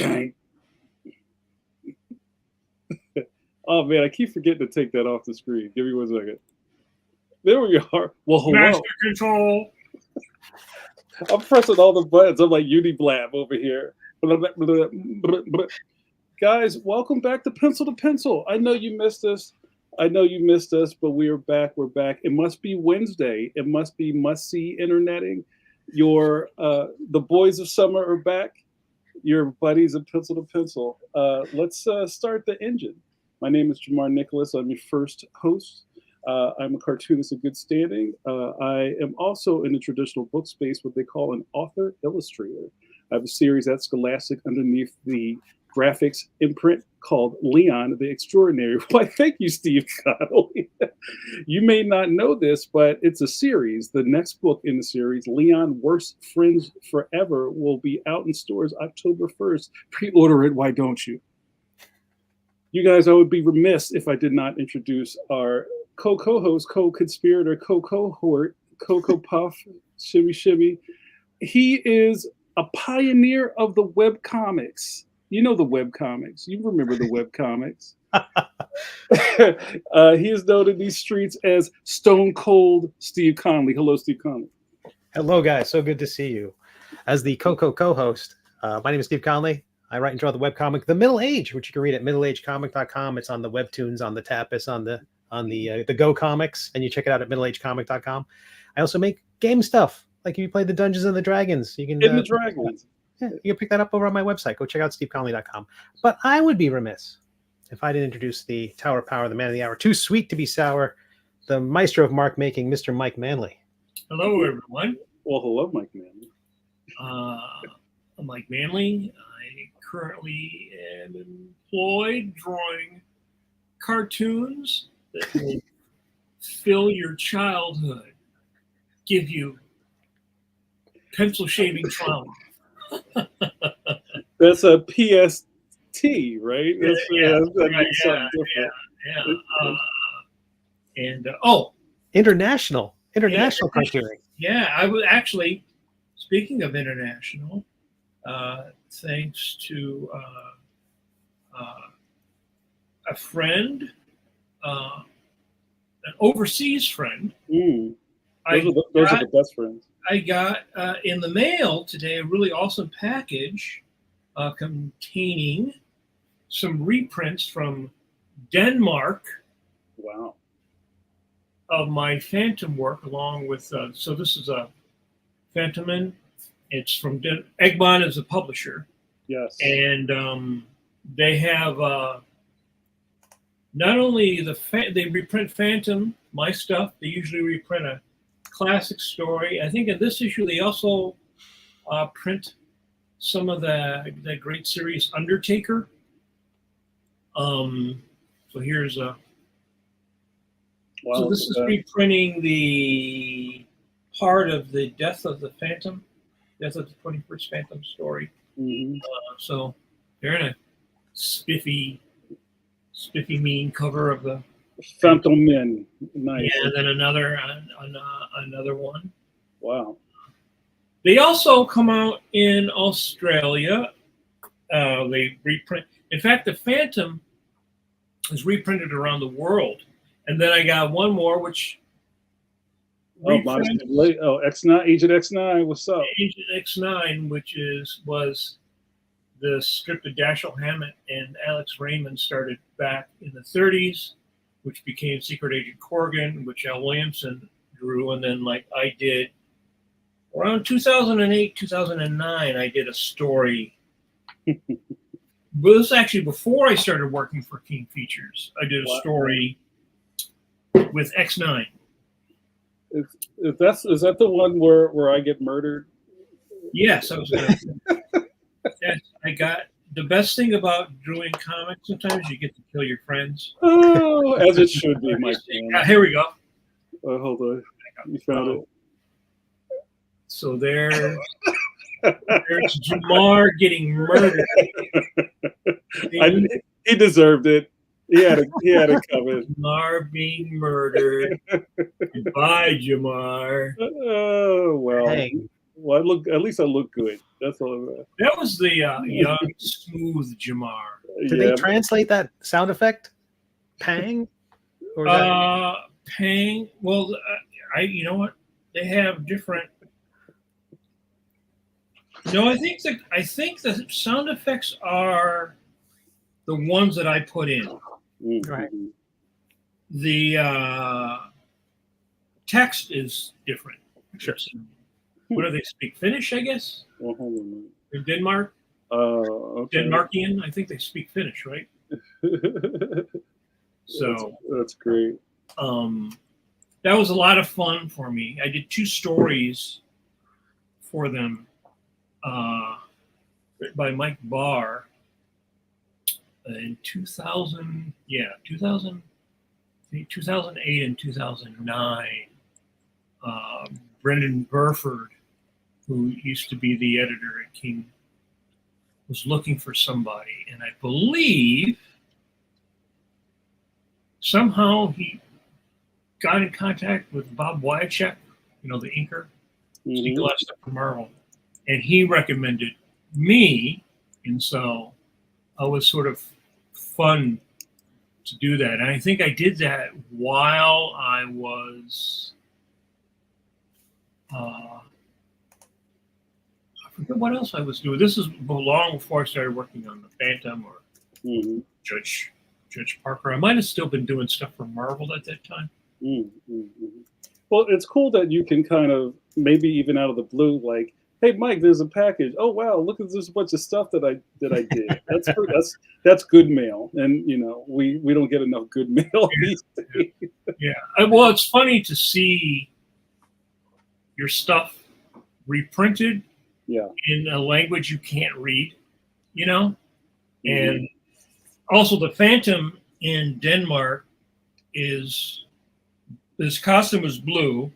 Okay. Oh man, I keep forgetting to take that off the screen. Give me 1 second. There we are. Well, hello. Master control. I'm pressing all the buttons. I'm like Uniblab over here. Guys, welcome back to Pencil to Pencil. I know you missed us. But we are back. We're back. It must be Wednesday. It must be must-see interneting. The boys of summer are back. Your buddies of Pencil to Pencil. Let's start the engine. My name is JAMAR NICHOLAS. I'm your first host. I'm a cartoonist in good standing. I am also in the traditional book space, what they call an author illustrator. I have a series at Scholastic underneath the graphics imprint called Leon the Extraordinary. Why, thank you, Steve Connolly. You may not know this, but it's a series. The next book in the series, Leon Worst Friends Forever, will be out in stores October 1st. Pre-order it, why don't you? You guys, I would be remiss if I did not introduce our co-host, co-conspirator, co-cohort, Cocoa Puff, Shimmy Shimmy. He is a pioneer of the web comics. You know the web comics. You remember the web comics. He is known in these streets as Stone Cold Steve Conley. Hello, Steve Conley. Hello, guys. So good to see you. As the co-host, my name is Steve Conley. I write and draw the webcomic The Middle Age, which you can read at middleagecomic.com. It's on the Webtoons, on the Tapas, on the Go Comics, and you check it out at middleagecomic.com. I also make game stuff, like if you play the Dungeons and the Dragons, you can the Dragons. Yeah, you can pick that up over on my website. Go check out steveconley.com. But I would be remiss if I didn't introduce the Tower of Power, the man of the hour, too sweet to be sour, the maestro of mark making, Mr. Mike Manley. Hello, everyone. Well, hello, Mike Manley. I'm Mike Manley. I currently am employed drawing cartoons that will fill your childhood, give you pencil shaving trauma. That's a PST, right? International cartooning. Yeah, I was actually, speaking of international, thanks to a friend, an overseas friend. Those are the best friends. I got in the mail today a really awesome package containing some reprints from Denmark. Wow. Of my Phantom work, along with so this is a Phantoman. It's from Egmont is the publisher. Yes. And they have not only they reprint Phantom, my stuff. They usually reprint a classic story. I think in this issue they also print some of the great series Undertaker. So here's a. Wow, so this is reprinting the part of the death of the Phantom, death of the 21st Phantom story. Mm-hmm. So they're in a spiffy mean cover of the Phantom Men. Nice. Yeah, and then another one. Wow. They also come out in Australia. They reprint. In fact, the Phantom is reprinted around the world. And then I got one more, which X9, Agent X9. What's up? Agent X9, which was the strip that Dashiell Hammett and Alex Raymond started back in the 30s, which became Secret Agent Corgan, which Al Williamson drew, and then like I did around 2008, 2009, I did a story. But this is actually before I started working for King Features. I did a story with X9. Is that the one where I get murdered? Yes, I was gonna yes, I got the best thing about doing comics, sometimes you get to kill your friends. Oh, as it should be, Mike. Here we go. Hold on. You found it. So there's JAMAR getting murdered. He deserved it. He had it covered. JAMAR being murdered. Goodbye, JAMAR. Oh well. Hey, Well, at least I look good. That's all. That was the young, smooth Jamar. Did they translate that sound effect? Pang? Or is that... Pang. Well, you know what? They have different. No, I think the sound effects are the ones that I put in. Right. The text is different. Sure. What do they speak? Finnish, I guess. Well, hold on a minute. In Denmark. Okay. Denmarkian. I think they speak Finnish, right? So that's great. That was a lot of fun for me. I did 2 stories for them by Mike Barr in 2000. Yeah, 2008 and 2009. Brendan Burford, who used to be the editor at King, was looking for somebody, and I believe somehow he got in contact with Bob Wyachek, the inker, he did a lot of stuff for Marvel, and he recommended me, and so it was sort of fun to do that. And I think I did that while I was I forget what else I was doing. This is long before I started working on the Phantom or Judge Parker. I might have still been doing stuff for Marvel at that time. Well, it's cool that you can kind of maybe even out of the blue, like, hey, Mike, there's a package. Oh wow, look at this bunch of stuff that I did. That's good mail, and we don't get enough good mail these days. Yeah. Well, it's funny to see your stuff reprinted in a language you can't read, and also the Phantom in Denmark his costume is blue,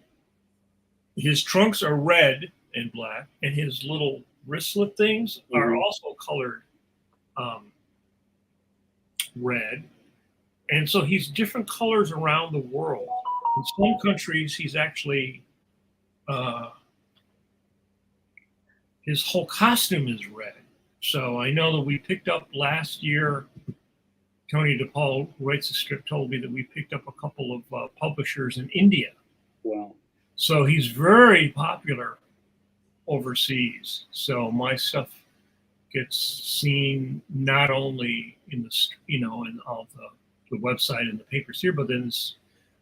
his trunks are red and black, and his little wristlet things are also colored red, and so he's different colors around the world. In some countries he's actually his whole costume is red. So I know that we picked up last year, Tony DePaul, who writes the strip, told me that we picked up a couple of publishers in India. Wow. So he's very popular overseas. So my stuff gets seen not only in in all the website and the papers here, but then it's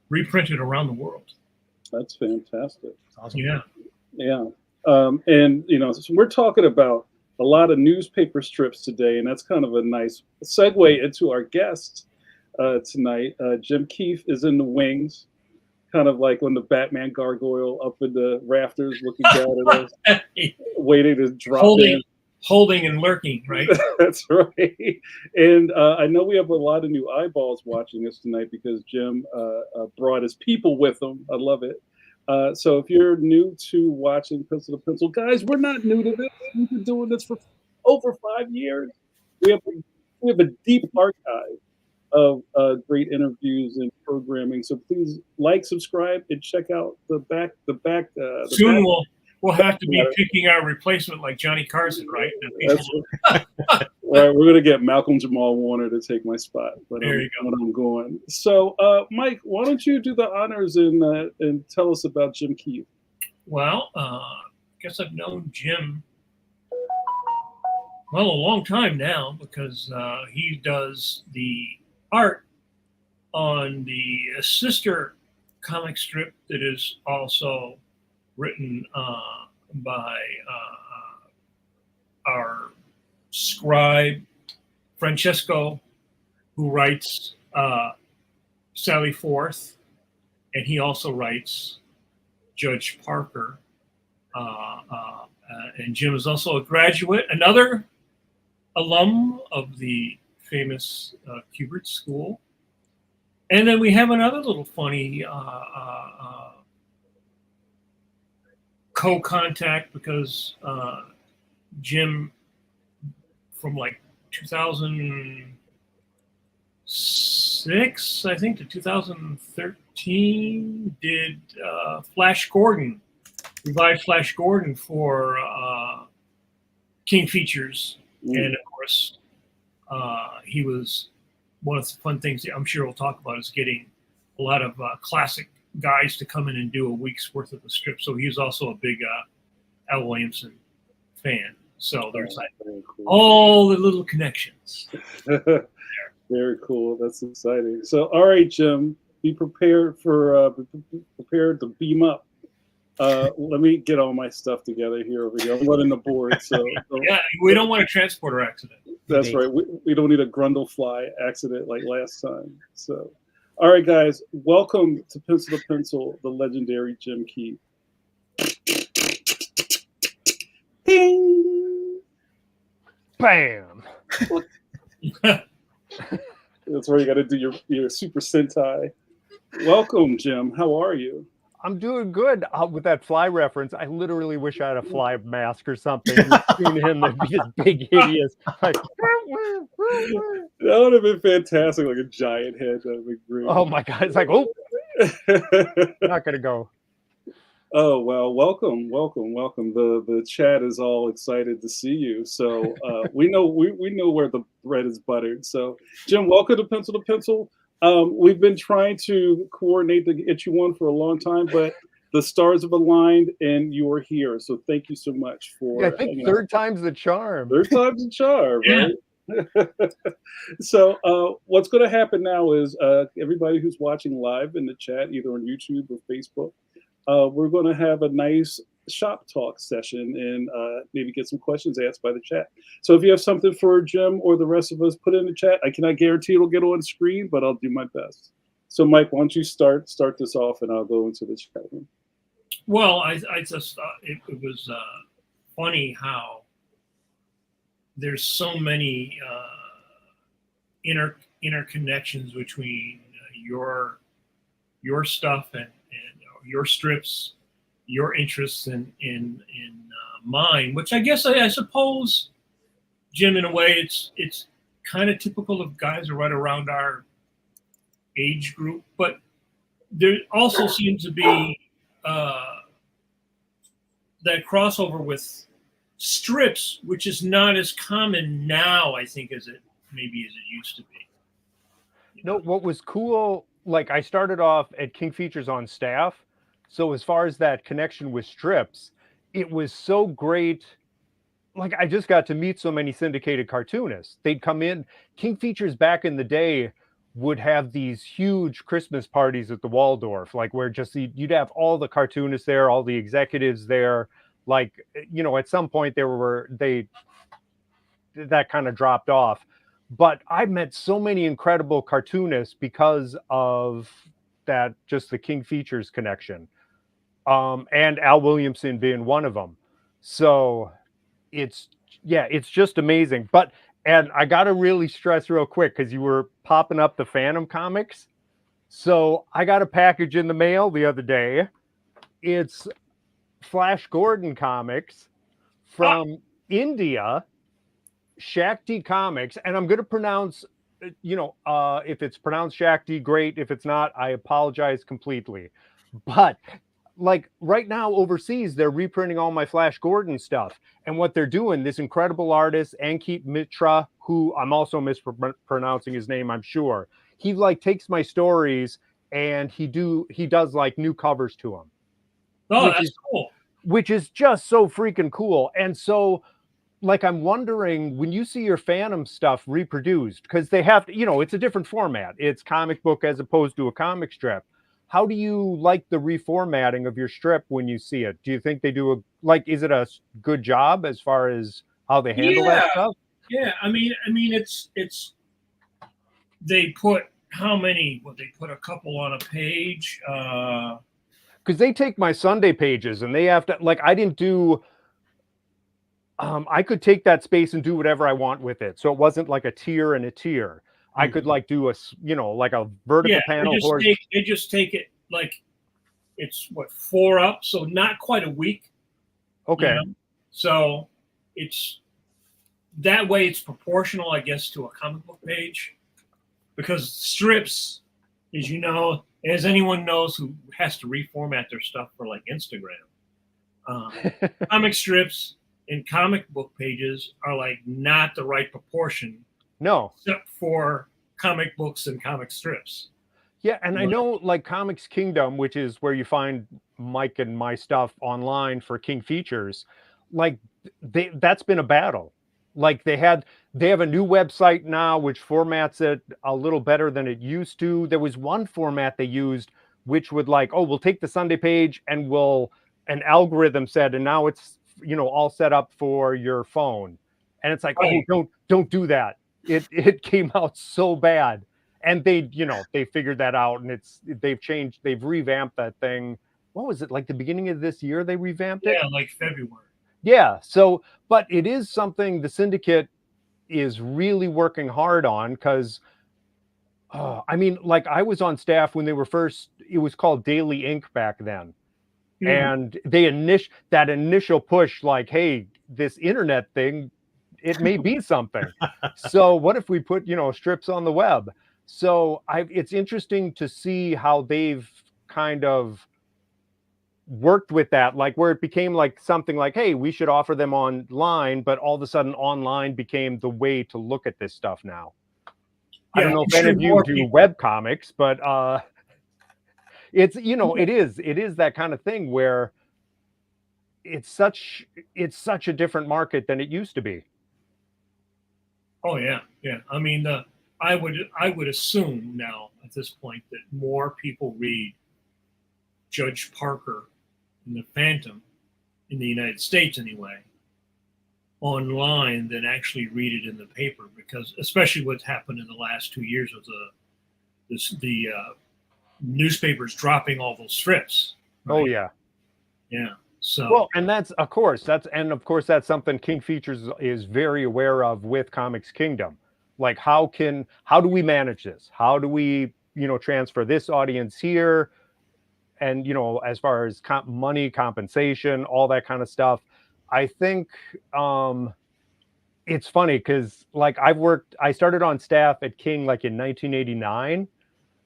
reprinted around the world. That's fantastic. Awesome. Yeah. Yeah. And so we're talking about a lot of newspaper strips today, and that's kind of a nice segue into our guest tonight. Jim Keefe is in the wings, kind of like when the Batman gargoyle up in the rafters looking down at us, waiting to drop in. Holding and lurking, right? That's right. And I know we have a lot of new eyeballs watching us tonight because Jim brought his people with him. I love it. So if you're new to watching Pencil to Pencil, guys, we're not new to this. We've been doing this for over 5 years. We have a deep archive of great interviews and programming. So please like, subscribe, and check out the back. Soon we'll have to be picking our replacement like Johnny Carson, right? Right, we're gonna get Malcolm Jamal Warner to take my spot, but there you go. I'm going. So, Mike, why don't you do the honors and tell us about Jim Keefe? Well, I guess I've known Jim a long time now because he does the art on the sister comic strip that is also written by our scribe Francesco, who writes Sally Forth, and he also writes Judge Parker. And Jim is also a graduate, another alum of the famous Kubert School. And then we have another little funny co-contact because Jim, from like 2006, I think, to 2013, did Flash Gordon revived Flash Gordon for King Features, and of course, he was one of the fun things I'm sure we'll talk about is getting a lot of classic guys to come in and do a week's worth of the strip. So he was also a big Al Williamson fan. So there's cool. all the little connections. Very cool. That's exciting. So, all right, Jim, be prepared for prepared to beam up. Let me get all my stuff together here over here. I'm running the board, so yeah, we don't want a transporter accident. That's right. We don't need a Grundlefly accident like last time. So, all right, guys, welcome to Pencil to Pencil, the legendary Jim Keefe. Ding! Bam! That's where you got to do your Super Sentai. Welcome, Jim. How are you? I'm doing good. With that fly reference, I literally wish I had a fly mask or something. Seeing him, that'd be this big, hideous. Like, that would have been fantastic, like a giant head. That would be great. oh my God! It's like, oh, not gonna go. Oh well, welcome. The chat is all excited to see you. So we know where the bread is buttered. So Jim, welcome to Pencil. We've been trying to coordinate to get you on for a long time, but the stars have aligned and you are here. So thank you so much for. Yeah, I think third time's the charm. Third time's the charm, right? So what's going to happen now is everybody who's watching live in the chat, either on YouTube or Facebook, we're going to have a nice shop talk session and maybe get some questions asked by the chat. So if you have something for Jim or the rest of us, put it in the chat. I cannot guarantee it'll get on screen, but I'll do my best. So Mike, why don't you start this off and I'll go into the chat room. Well, I just thought it was funny how there's so many interconnections between your stuff and your strips, your interests in mine, which I guess I suppose, Jim, in a way, it's kind of typical of guys who are right around our age group, but there also seems to be that crossover with strips, which is not as common now, I think, as it used to be. No, what was cool, like I started off at King Features on staff. So as far as that connection with strips, it was so great. Like I just got to meet so many syndicated cartoonists. They'd come in. King Features back in the day would have these huge Christmas parties at the Waldorf, like where just you'd have all the cartoonists there, all the executives there. Like, you know, at some point that kind of dropped off. But I met so many incredible cartoonists because of that, just the King Features connection. And Al Williamson being one of them. So it's just amazing. And I got to really stress real quick, because you were popping up the Phantom comics. So I got a package in the mail the other day. It's Flash Gordon comics from India, Shakti Comics. And I'm going to pronounce, if it's pronounced Shakti, great. If it's not, I apologize completely. But like right now overseas, they're reprinting all my Flash Gordon stuff. And what they're doing, this incredible artist, Ankit Mitra, who I'm also mispronouncing his name, I'm sure. He like takes my stories and he does like new covers to them. Oh, that's cool. Which is just so freaking cool. And so like, I'm wondering when you see your Phantom stuff reproduced, because they have to, it's a different format. It's comic book as opposed to a comic strip. How do you like the reformatting of your strip when you see it? Do you think they do is it a good job as far as how they handle that stuff? Yeah, I mean, it's they put how many? Well, they put a couple on a page. Because they take my Sunday pages and they have to I didn't do. I could take that space and do whatever I want with it. So it wasn't like a tier and a tier. I could do a vertical panel. They just take it like it's 4 up, so not quite a week. Okay. So it's that way. It's proportional, I guess, to a comic book page, because strips, as anyone knows who has to reformat their stuff for like Instagram, Comic strips and comic book pages are like not the right proportion, No. except for comic books and comic strips. Yeah, and I know like Comics Kingdom, which is where you find Mike and my stuff online for King Features, like that's been a battle. Like they have a new website now which formats it a little better than it used to. There was one format they used which would like, oh, we'll take the Sunday page and an algorithm said, and now it's all set up for your phone. And it's like, Right. oh, don't do that. It came out so bad. And they figured that out, and they've revamped that thing. What was it, like the beginning of this year they revamped it? Yeah, like February. Yeah. So, but it is something the Syndicate is really working hard on because, I mean, like I was on staff when they were first, it was called Daily Ink back then. And that initial push, like, hey, this internet thing, it may be something. So what if we put, strips on the web? So it's interesting to see how they've kind of worked with that, like where it became like something like, hey, we should offer them online, but all of a sudden online became the way to look at this stuff now. I don't know if any of you do web comics, but it's it is that kind of thing where it's such a different market than it used to be. Oh yeah. I mean, I would assume now at this point that more people read Judge Parker and the Phantom in the United States anyway online than actually read it in the paper, because especially what's happened in the last 2 years with the newspapers dropping all those strips. Right? Oh yeah. So well, and that's something King Features is very aware of with Comics Kingdom. Like how do we manage this? How do we transfer this audience here? And as far as money, compensation, all that kind of stuff. I think it's funny because like I started on staff at King like in 1989.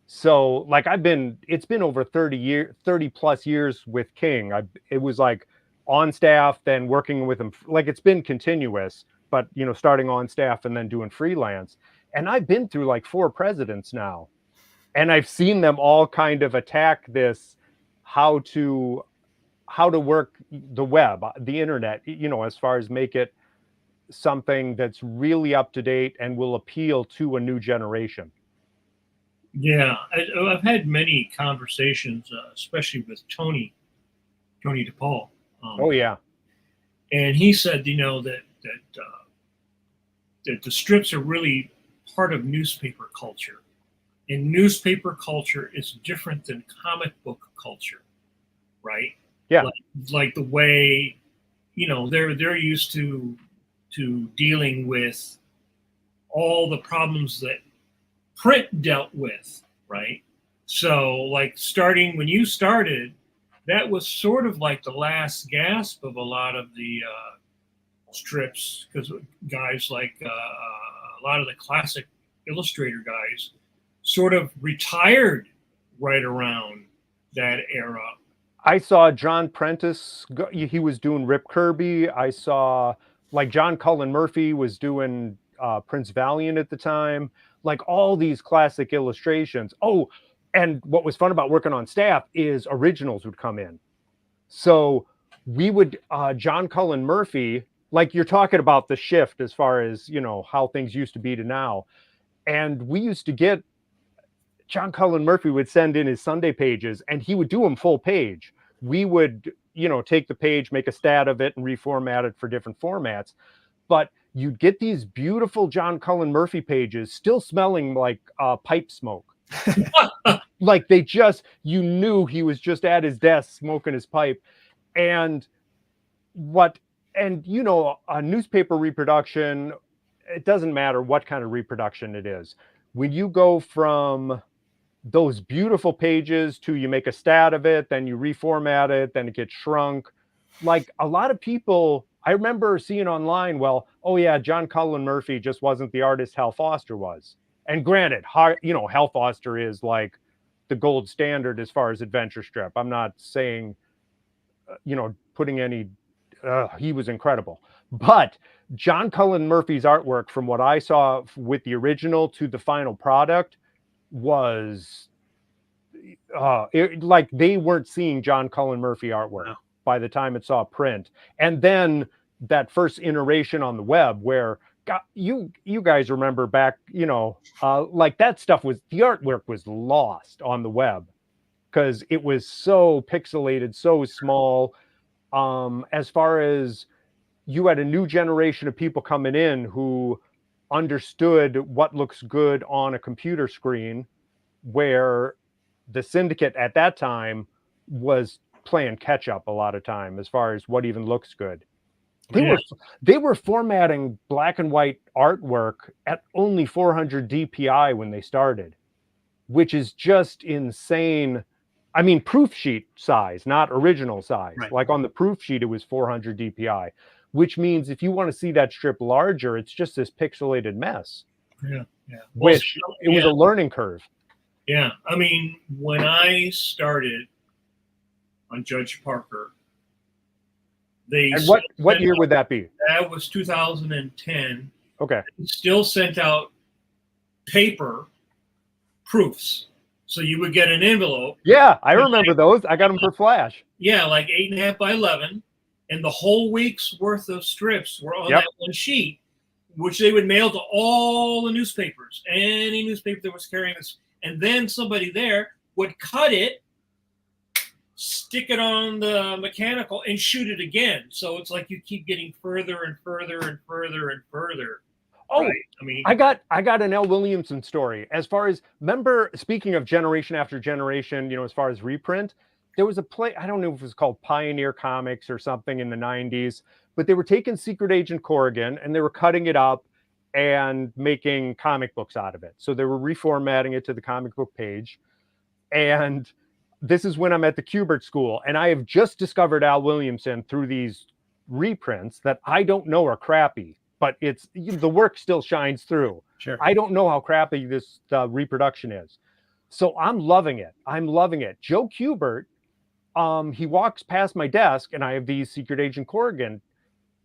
So like it's been over 30 plus years with King. It was like on staff, then working with him. Like it's been continuous, but starting on staff and then doing freelance. And I've been through like 4 presidents now. And I've seen them all kind of attack this, how to work the web, the internet, as far as make it something that's really up to date and will appeal to a new generation. Yeah, I've had many conversations, especially with Tony DePaul. Oh yeah, and he said, that the strips are really part of newspaper culture, and newspaper culture is different than comic book culture, right? Yeah, like the way they're used to dealing with all the problems that print dealt with, right? So like when you started, that was sort of like the last gasp of a lot of the strips, because guys like a lot of the classic illustrator guys sort of retired right around that era. I saw John Prentice, he was doing Rip Kirby. I saw like John Cullen Murphy was doing Prince Valiant at the time, like all these classic illustrations. Oh, and what was fun about working on staff is originals would come in. So we would, John Cullen Murphy, like you're talking about the shift as far as, how things used to be to now. And we used to get, John Cullen Murphy would send in his Sunday pages and he would do them full page. We would, take the page, make a stat of it and reformat it for different formats. But you'd get these beautiful John Cullen Murphy pages still smelling like pipe smoke. Like you knew he was just at his desk smoking his pipe. And a newspaper reproduction, it doesn't matter what kind of reproduction it is. When you go from those beautiful pages to you make a stat of it, then you reformat it, then it gets shrunk. Like a lot of people, I remember seeing online, well, oh yeah, John Cullen Murphy just wasn't the artist Hal Foster was. And granted, Hal Foster is like the gold standard as far as adventure strip. I'm not saying, putting any, he was incredible. But John Cullen Murphy's artwork, from what I saw with the original to the final product, was like they weren't seeing John Cullen Murphy artwork by the time it saw print. And then that first iteration on the web where you guys remember back, you know, like that stuff was, the artwork was lost on the web because it was so pixelated, so small. As far as you had a new generation of people coming in who understood what looks good on a computer screen, where the Syndicate at that time was playing catch up a lot of time as far as what even looks good. They were formatting black and white artwork at only 400 DPI when they started, which is just insane. I mean, proof sheet size, not original size. Right. Like on the proof sheet, it was 400 DPI, which means if you want to see that strip larger, it's just this pixelated mess. Yeah. Which it was a learning curve. Yeah. I mean, when I started on Judge Parker, And what year would that be? That was 2010. Okay. They still sent out paper proofs. So you would get an envelope. Yeah, I remember those. I got them for Flash. Yeah, like 8.5 by 11. And the whole week's worth of strips were on that one sheet, which they would mail to all the newspapers, any newspaper that was carrying this. And then somebody there would cut it, stick it on the mechanical, and shoot it again. So it's like you keep getting further and further and further and further. Oh, right? I mean, I got an L. Williamson story. As far as, remember, speaking of generation after generation, you know, as far as reprint, there was a play, I don't know if it was called Pioneer Comics or something in the 90s, but they were taking Secret Agent Corrigan and they were cutting it up and making comic books out of it. So they were reformatting it to the comic book page. And this is when I'm at the Kubert School, and I have just discovered Al Williamson through these reprints that I don't know are crappy, but it's, the work still shines through. Sure. I don't know how crappy this reproduction is. So I'm loving it. I'm loving it. Joe Kubert, he walks past my desk and I have these Secret Agent Corrigan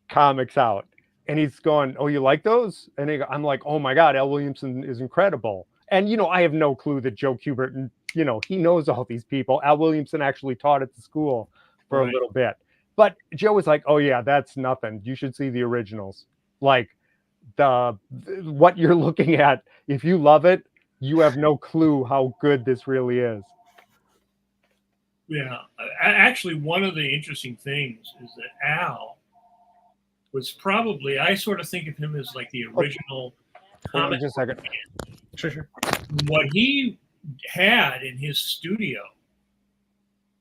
comics out. And he's going, "Oh, you like those?" And I'm like, "Oh my God, Al Williamson is incredible." And, you know, I have no clue that Joe Kubert, and, you know, he knows all these people. Al Williamson actually taught at the school for a little bit. But Joe was like, "Oh yeah, that's nothing. You should see the originals. Like what you're looking at, if you love it, you have no clue how good this really is." Yeah. Actually, one of the interesting things is that Al was probably, I sort of think of him as like the original comic. Just a second. Sure. What he had in his studio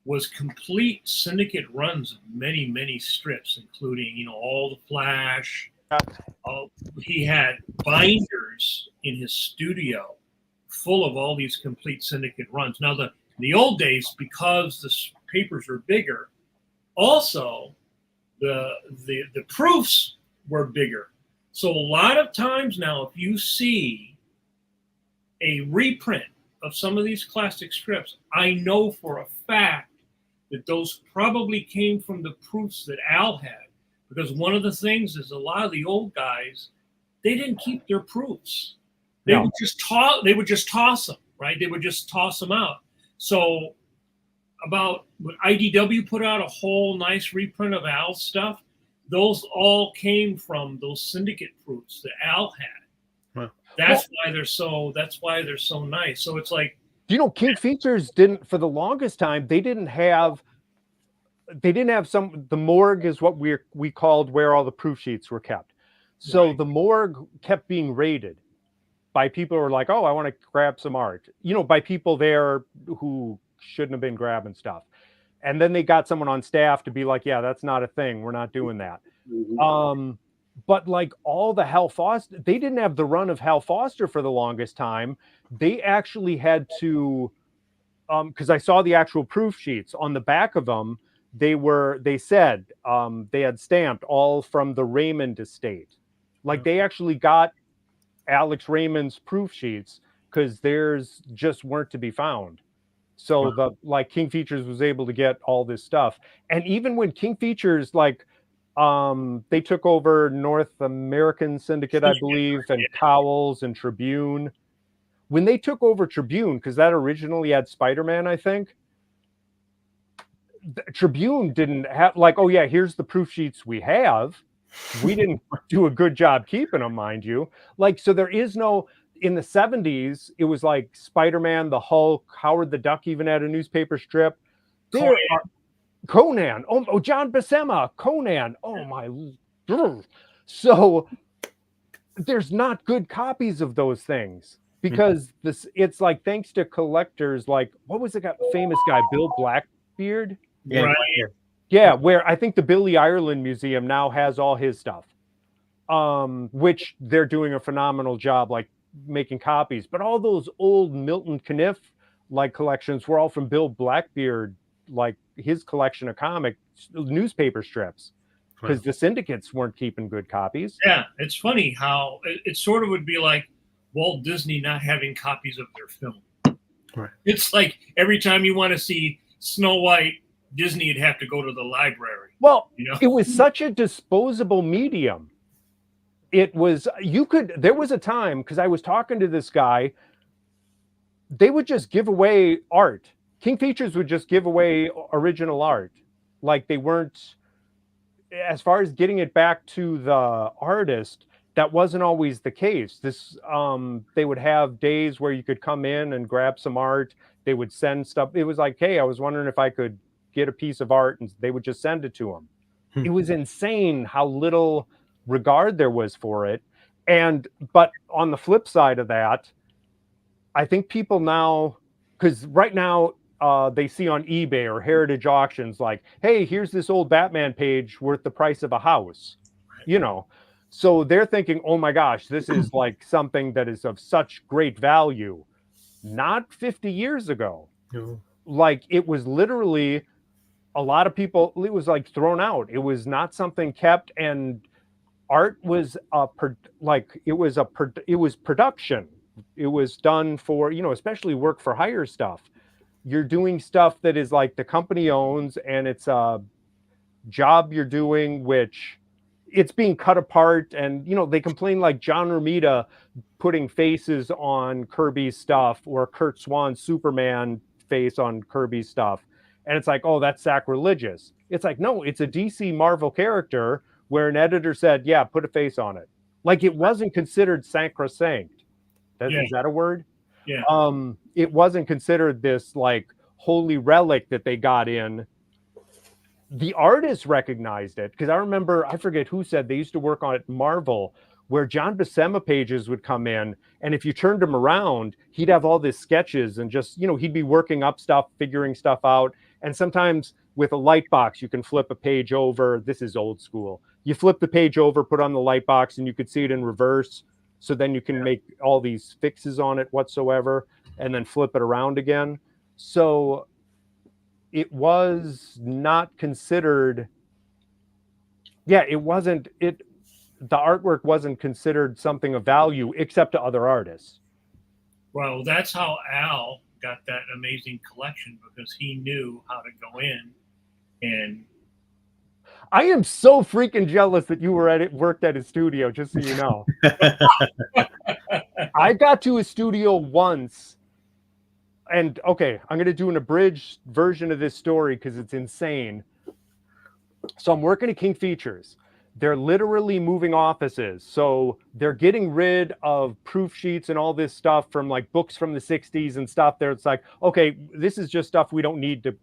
was complete syndicate runs of many, many strips, including, you know, all the Flash. He had binders in his studio full of all these complete syndicate runs. Now, the old days, because the papers were bigger, also the proofs were bigger. So a lot of times now, if you see a reprint of some of these classic strips, I know for a fact that those probably came from the proofs that Al had. Because one of the things is a lot of the old guys, they didn't keep their proofs. They would just toss them, right? They would just toss them out. So about when IDW put out a whole nice reprint of Al's stuff, those all came from those syndicate proofs that Al had. Wow. That's why they're so nice. So it's like, you know, King Features didn't, for the longest time, they didn't have the morgue is what we called where all the proof sheets were kept. So the morgue kept being raided by people who were like, "Oh, I want to grab some art," you know, by people there who shouldn't have been grabbing stuff. And then they got someone on staff to be like, "Yeah, that's not a thing. We're not doing that." Mm-hmm. But like all the Hal Foster, they didn't have the run of Hal Foster for the longest time. They actually had to, because I saw the actual proof sheets on the back of them. They said they had stamped all from the Raymond estate. Like they actually got Alex Raymond's proof sheets because theirs just weren't to be found. So the like King Features was able to get all this stuff. And even when King Features like they took over North American Syndicate, I believe, and Cowles and Tribune. When they took over Tribune, because that originally had Spider-Man, I think, Tribune didn't have like, oh yeah, here's the proof sheets we have. We didn't do a good job keeping them, mind you. Like, so there is no, in the 70s, it was like Spider-Man, the Hulk, Howard the Duck even had a newspaper strip. There are Conan. Oh, John Buscema, Conan. Oh my. So there's not good copies of those things because this. It's like thanks to collectors, like what was the famous guy, Bill Blackbeard? Yeah, Right. Yeah, where I think the Billy Ireland Museum now has all his stuff, which they're doing a phenomenal job, like making copies. But all those old Milton Caniff like collections were all from Bill Blackbeard, like his collection of comic newspaper strips, because the syndicates weren't keeping good copies. Yeah, it's funny how it sort of would be like Walt Disney not having copies of their film. Right. It's like every time you want to see Snow White, Disney would have to go to the library. Well, you know? It was such a disposable medium. It was, there was a time, because I was talking to this guy, they would just give away art. King Features would just give away original art. Like they weren't, as far as getting it back to the artist, that wasn't always the case. They would have days where you could come in and grab some art. They would send stuff. It was like, hey, I was wondering if I could get a piece of art, and they would just send it to them. It was insane how little regard there was for it. But on the flip side of that, I think people now, because right now they see on eBay or Heritage Auctions, like, hey, here's this old Batman page worth the price of a house, you know. So they're thinking, oh my gosh, this is like something that is of such great value. Not 50 years ago. No. Like it was literally, a lot of people, it was like thrown out. It was not something kept, and art was it was production. It was done for, you know, especially work for hire stuff. You're doing stuff that is like the company owns, and it's a job you're doing, which it's being cut apart. And, you know, they complain like John Romita putting faces on Kirby's stuff, or Kurt Swan's Superman face on Kirby's stuff. And it's like, oh, that's sacrilegious. It's like, no, it's a DC Marvel character where an editor said, yeah, put a face on it. Like it wasn't considered sacrosanct. Is that a word? Yeah. It wasn't considered this like holy relic that they got in. The artists recognized it, because I remember, I forget who said they used to work on it, Marvel, where John Buscema pages would come in, and if you turned him around, he'd have all these sketches, and just, you know, he'd be working up stuff, figuring stuff out. And sometimes with a light box, you can flip a page over. This is old school. You flip the page over, put on the light box, and you could see it in reverse. So then you can make all these fixes on it whatsoever, and then flip it around again. So it was not considered. Yeah, it wasn't. The artwork wasn't considered something of value except to other artists. Well, that's how Al got that amazing collection, because he knew how to go in and. I am so freaking jealous that you worked at his studio, just so you know. I got to his studio once, and okay, I'm going to do an abridged version of this story because it's insane. So I'm working at King Features. They're literally moving offices. So they're getting rid of proof sheets and all this stuff from like books from the 60s and stuff there. It's like, okay, this is just stuff we don't need to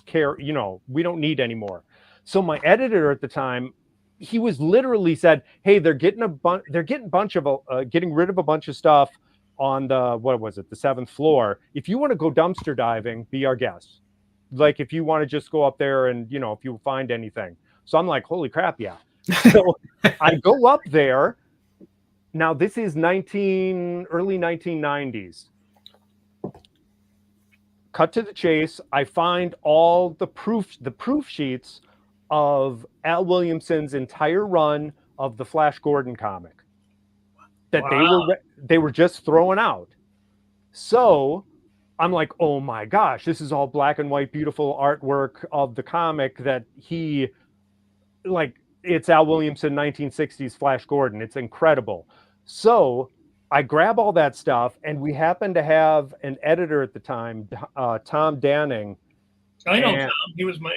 care, you know, we don't need anymore. So my editor at the time, he was literally said, hey, they're getting getting rid of a bunch of stuff on the, what was it, the 7th floor. If you want to go dumpster diving, be our guest. Like if you want to just go up there and, you know, if you find anything. So I'm like, holy crap, yeah. So I go up there. Now this is early 1990s. Cut to the chase. I find all the proof sheets of Al Williamson's entire run of the Flash Gordon comic that they were just throwing out. So I'm like, oh my gosh, this is all black and white, beautiful artwork of the comic that he, like, it's Al Williamson 1960s Flash Gordon. It's incredible. So I grab all that stuff, and we happen to have an editor at the time, Tom Danning. I know Tom. He was my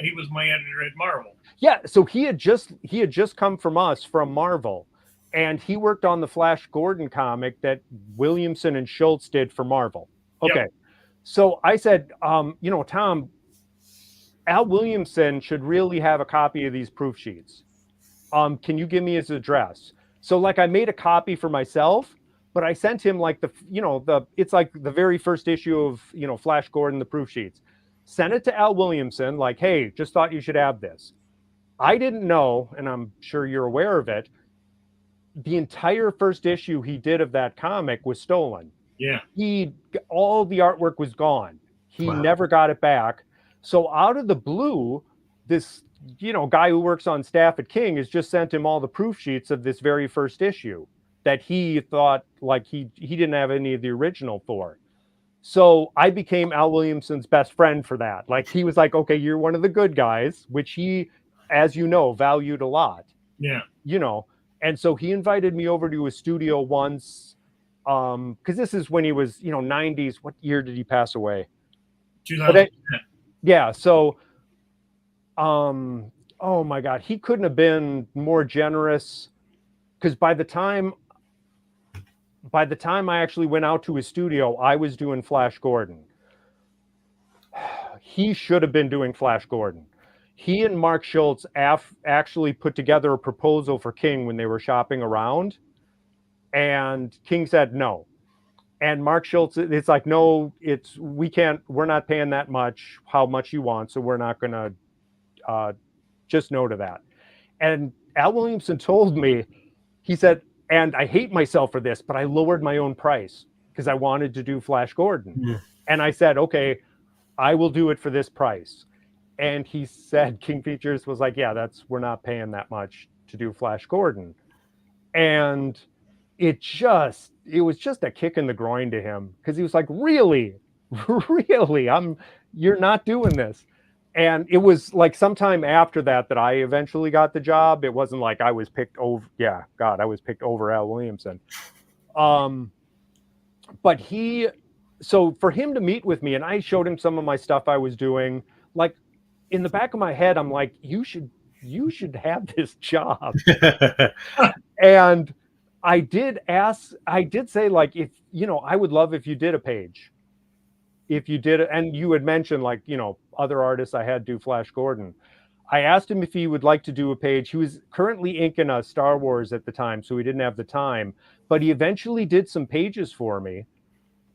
editor at Marvel. Yeah, so he had just come from us from Marvel, and he worked on the Flash Gordon comic that Williamson and Schultz did for Marvel. Okay. Yep. So I said, you know, Tom, Al Williamson should really have a copy of these proof sheets. Can you give me his address? So like I made a copy for myself, but I sent him like it's like the very first issue of, you know, Flash Gordon, the proof sheets. Sent it to Al Williamson, like, hey, just thought you should have this. I didn't know, and I'm sure you're aware of it, the entire first issue he did of that comic was stolen. Yeah. All the artwork was gone. He never got it back. So out of the blue, this, you know, guy who works on staff at King has just sent him all the proof sheets of this very first issue that he thought like he didn't have any of the original for. So I became Al Williamson's best friend for that. Like, he was like, okay, you're one of the good guys, which he, as you know, valued a lot. Yeah. You know, and so he invited me over to his studio once, because this is when he was, you know, 90s. What year did he pass away? 2010. Yeah. So, oh my God, he couldn't have been more generous, because by the time I actually went out to his studio, I was doing Flash Gordon. He should have been doing Flash Gordon. He and Mark Schultz actually put together a proposal for King when they were shopping around, and King said no. And Mark Schultz, it's like, no, we're not paying that much, how much you want, so we're not going to just no to that. And Al Williamson told me, he said, and I hate myself for this, but I lowered my own price because I wanted to do Flash Gordon. Yeah. And I said, okay, I will do it for this price. And he said, King Features was like, yeah, we're not paying that much to do Flash Gordon. And it was just a kick in the groin to him, because he was like, really, you're not doing this. And it was like sometime after that I eventually got the job. It wasn't like I was picked over. Yeah, God, I was picked over Al Williamson. But so for him to meet with me, and I showed him some of my stuff I was doing, like in the back of my head, I'm like, you should have this job. And I did say, like, if, you know, I would love if you did a page. If you did it, and you had mentioned, like, you know, other artists I had do Flash Gordon. I asked him if he would like to do a page. He was currently inking a Star Wars at the time, so he didn't have the time, but he eventually did some pages for me.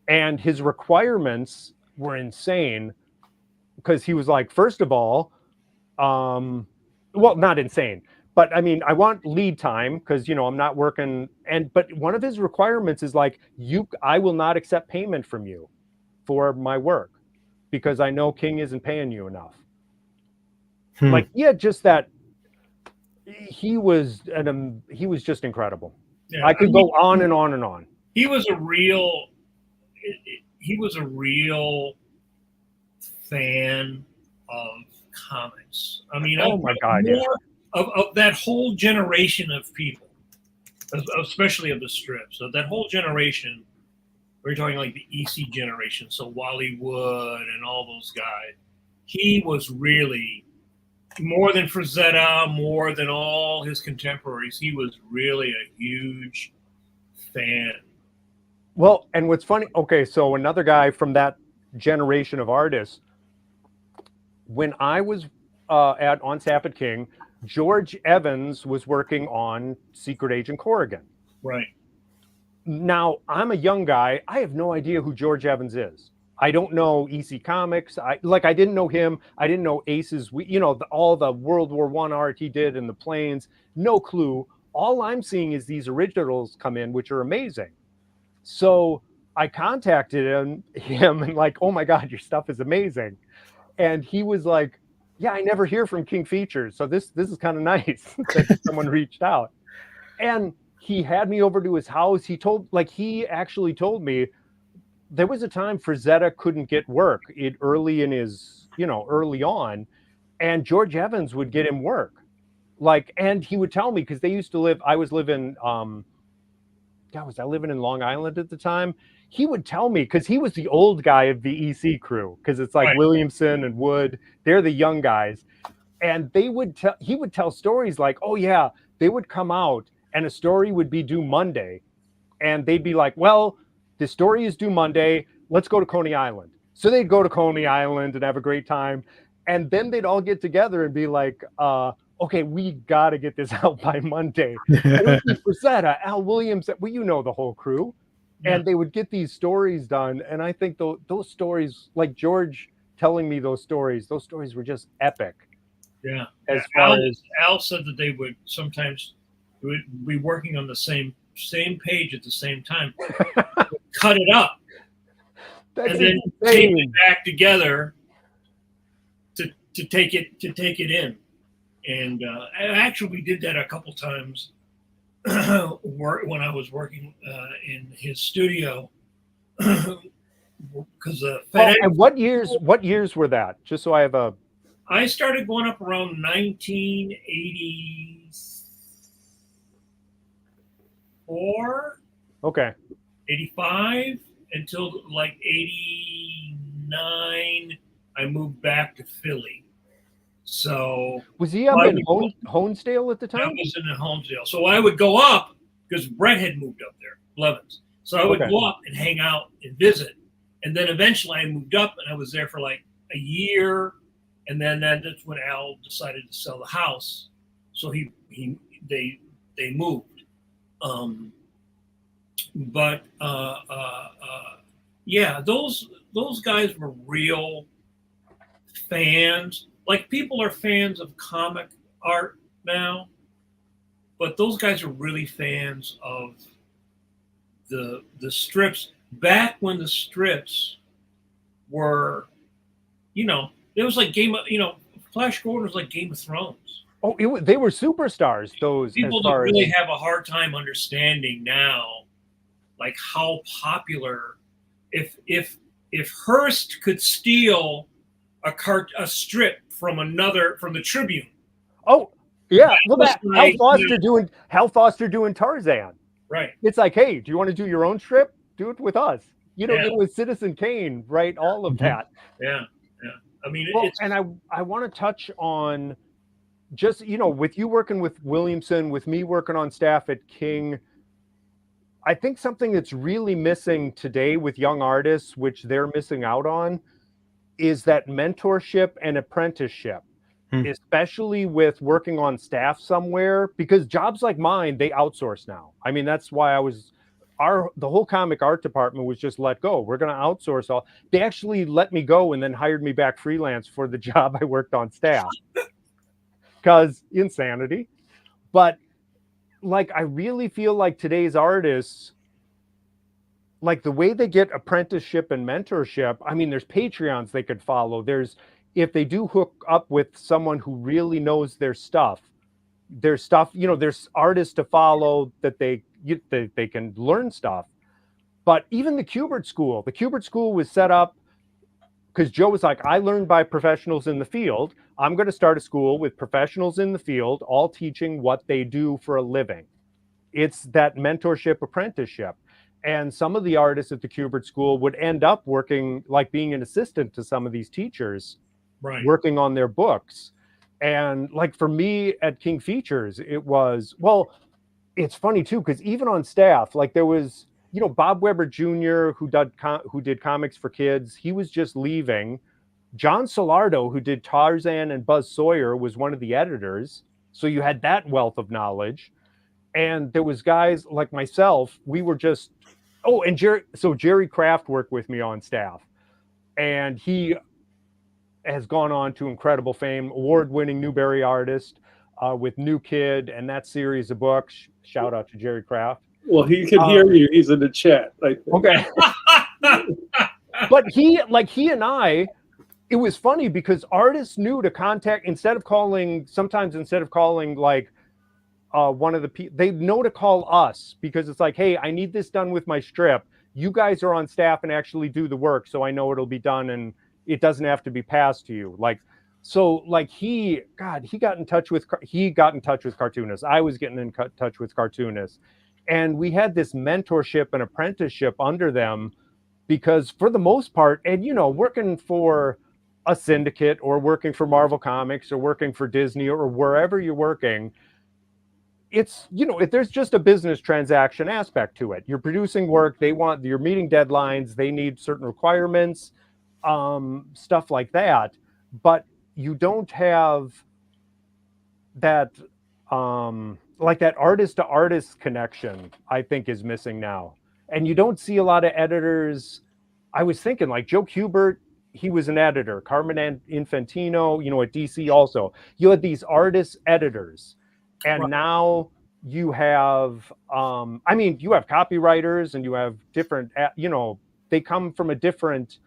And his requirements were insane, because he was like, first of all, well, not insane, but I mean, I want lead time, because, you know, I'm not working. But one of his requirements is like, I will not accept payment from you for my work, because I know King isn't paying you enough. Like, yeah, just that he was just incredible. Yeah, I could go on and on and on. He was a real fan of comics. I mean, oh my God, yeah. Of that whole generation of people, especially of the strips, of that whole generation. We're talking like the EC generation, so Wally Wood and all those guys. He was really, more than Frazetta, more than all his contemporaries, he was really a huge fan. Well, and what's funny, okay, so another guy from that generation of artists, when I was on staff at King, George Evans was working on Secret Agent Corrigan. Right. Now, I'm a young guy. I have no idea who George Evans is. I don't know EC Comics. I didn't know him. I didn't know Aces. All the World War I art he did in the planes. No clue. All I'm seeing is these originals come in, which are amazing. So I contacted him and like, oh my God, your stuff is amazing. And he was like, yeah, I never hear from King Features. So this is kind of nice that someone reached out. And he had me over to his house. He actually told me, there was a time Frazetta couldn't get work early in his, early on, and George Evans would get him work. And he would tell me, because I was living, was I living in Long Island at the time? He would tell me, because he was the old guy of the EC crew, because it's like Williamson and Wood, they're the young guys. And he would tell stories like, oh yeah, they would come out and a story would be due Monday. And they'd be like, well, the story is due Monday. Let's go to Coney Island. So they'd go to Coney Island and have a great time. And then they'd all get together and be like, okay, we got to get this out by Monday. It would be Frazetta, Al Williamson, well, the whole crew. Yeah. And they would get these stories done. And I think those stories, like George telling me those stories were just epic. Yeah. Al said that they would sometimes be working on the same page at the same time, cut it up, and then tape it back together to take it in. And actually, we did that a couple times when I was working in his studio. Because and what years were that? Just so I have a. I started going up around 1984. Okay. 85 until like 89. I moved back to Philly. So was he up in Honesdale at the time? I was in Honesdale. So I would go up because Brett had moved up there, Blevins. So I would go up and hang out and visit. And then eventually I moved up and I was there for like a year. And then that's when Al decided to sell the house. So they moved. Yeah, those guys were real fans. Like, people are fans of comic art now, but those guys are really fans of the strips. Back when the strips were, it was like Flash Gordon was like Game of Thrones. Oh, they were superstars. Those people don't really have a hard time understanding now, like how popular. If Hearst could steal a strip from the Tribune. Oh yeah, look at Hal Foster doing Tarzan. Right. It's like, hey, do you want to do your own strip? Do it with us. It was Citizen Kane, right? All of that. Yeah. I mean, and I want to touch on just, with you working with Williamson, with me working on staff at King, I think something that's really missing today with young artists, which they're missing out on, is that mentorship and apprenticeship, especially with working on staff somewhere, because jobs like mine, they outsource now. I mean, that's why the whole comic art department was just let go. We're going to outsource all. They actually let me go and then hired me back freelance for the job I worked on staff. Because insanity. But like, I really feel like today's artists, like the way they get apprenticeship and mentorship, I mean, there's Patreons they could follow. If they do hook up with someone who really knows their stuff, there's artists to follow that they can learn stuff. But even the Kubert School was set up because Joe was like, I learned by professionals in the field. I'm going to start a school with professionals in the field, all teaching what they do for a living. It's that mentorship apprenticeship. And some of the artists at the Kubert School would end up working, like being an assistant to some of these teachers, right, working on their books. And like for me at King Features, it's funny too, because even on staff, like there was, Bob Weber Jr., who did comics for kids, he was just leaving. John Solardo, who did Tarzan and Buzz Sawyer, was one of the editors. So you had that wealth of knowledge. And there was guys like myself, we were just, and Jerry Kraft worked with me on staff. And he has gone on to incredible fame, award-winning Newbery artist with New Kid and that series of books. Shout out to Jerry Kraft. Well, he can hear you. He's in the chat. Okay. But he and I, it was funny because artists knew to contact, instead of calling like one of the people, they know to call us because it's like, hey, I need this done with my strip. you guys are on staff and actually do the work, so I know it'll be done and it doesn't have to be passed to you. Like, so like he got in touch with cartoonists. I was getting in touch with cartoonists, and we had this mentorship and apprenticeship under them, because for the most part, and working for a syndicate or working for Marvel Comics or working for Disney or wherever you're working, it's, there's just a business transaction aspect to it. You're producing work, you're meeting deadlines, they need certain requirements, stuff like that. But you don't have that, like that artist to artist connection, I think, is missing now. And you don't see a lot of editors. I was thinking like Joe Kubert, he was an editor. Carmen Infantino, at DC also. You had these artist editors. And now you have, you have copywriters and you have different, they come from a different,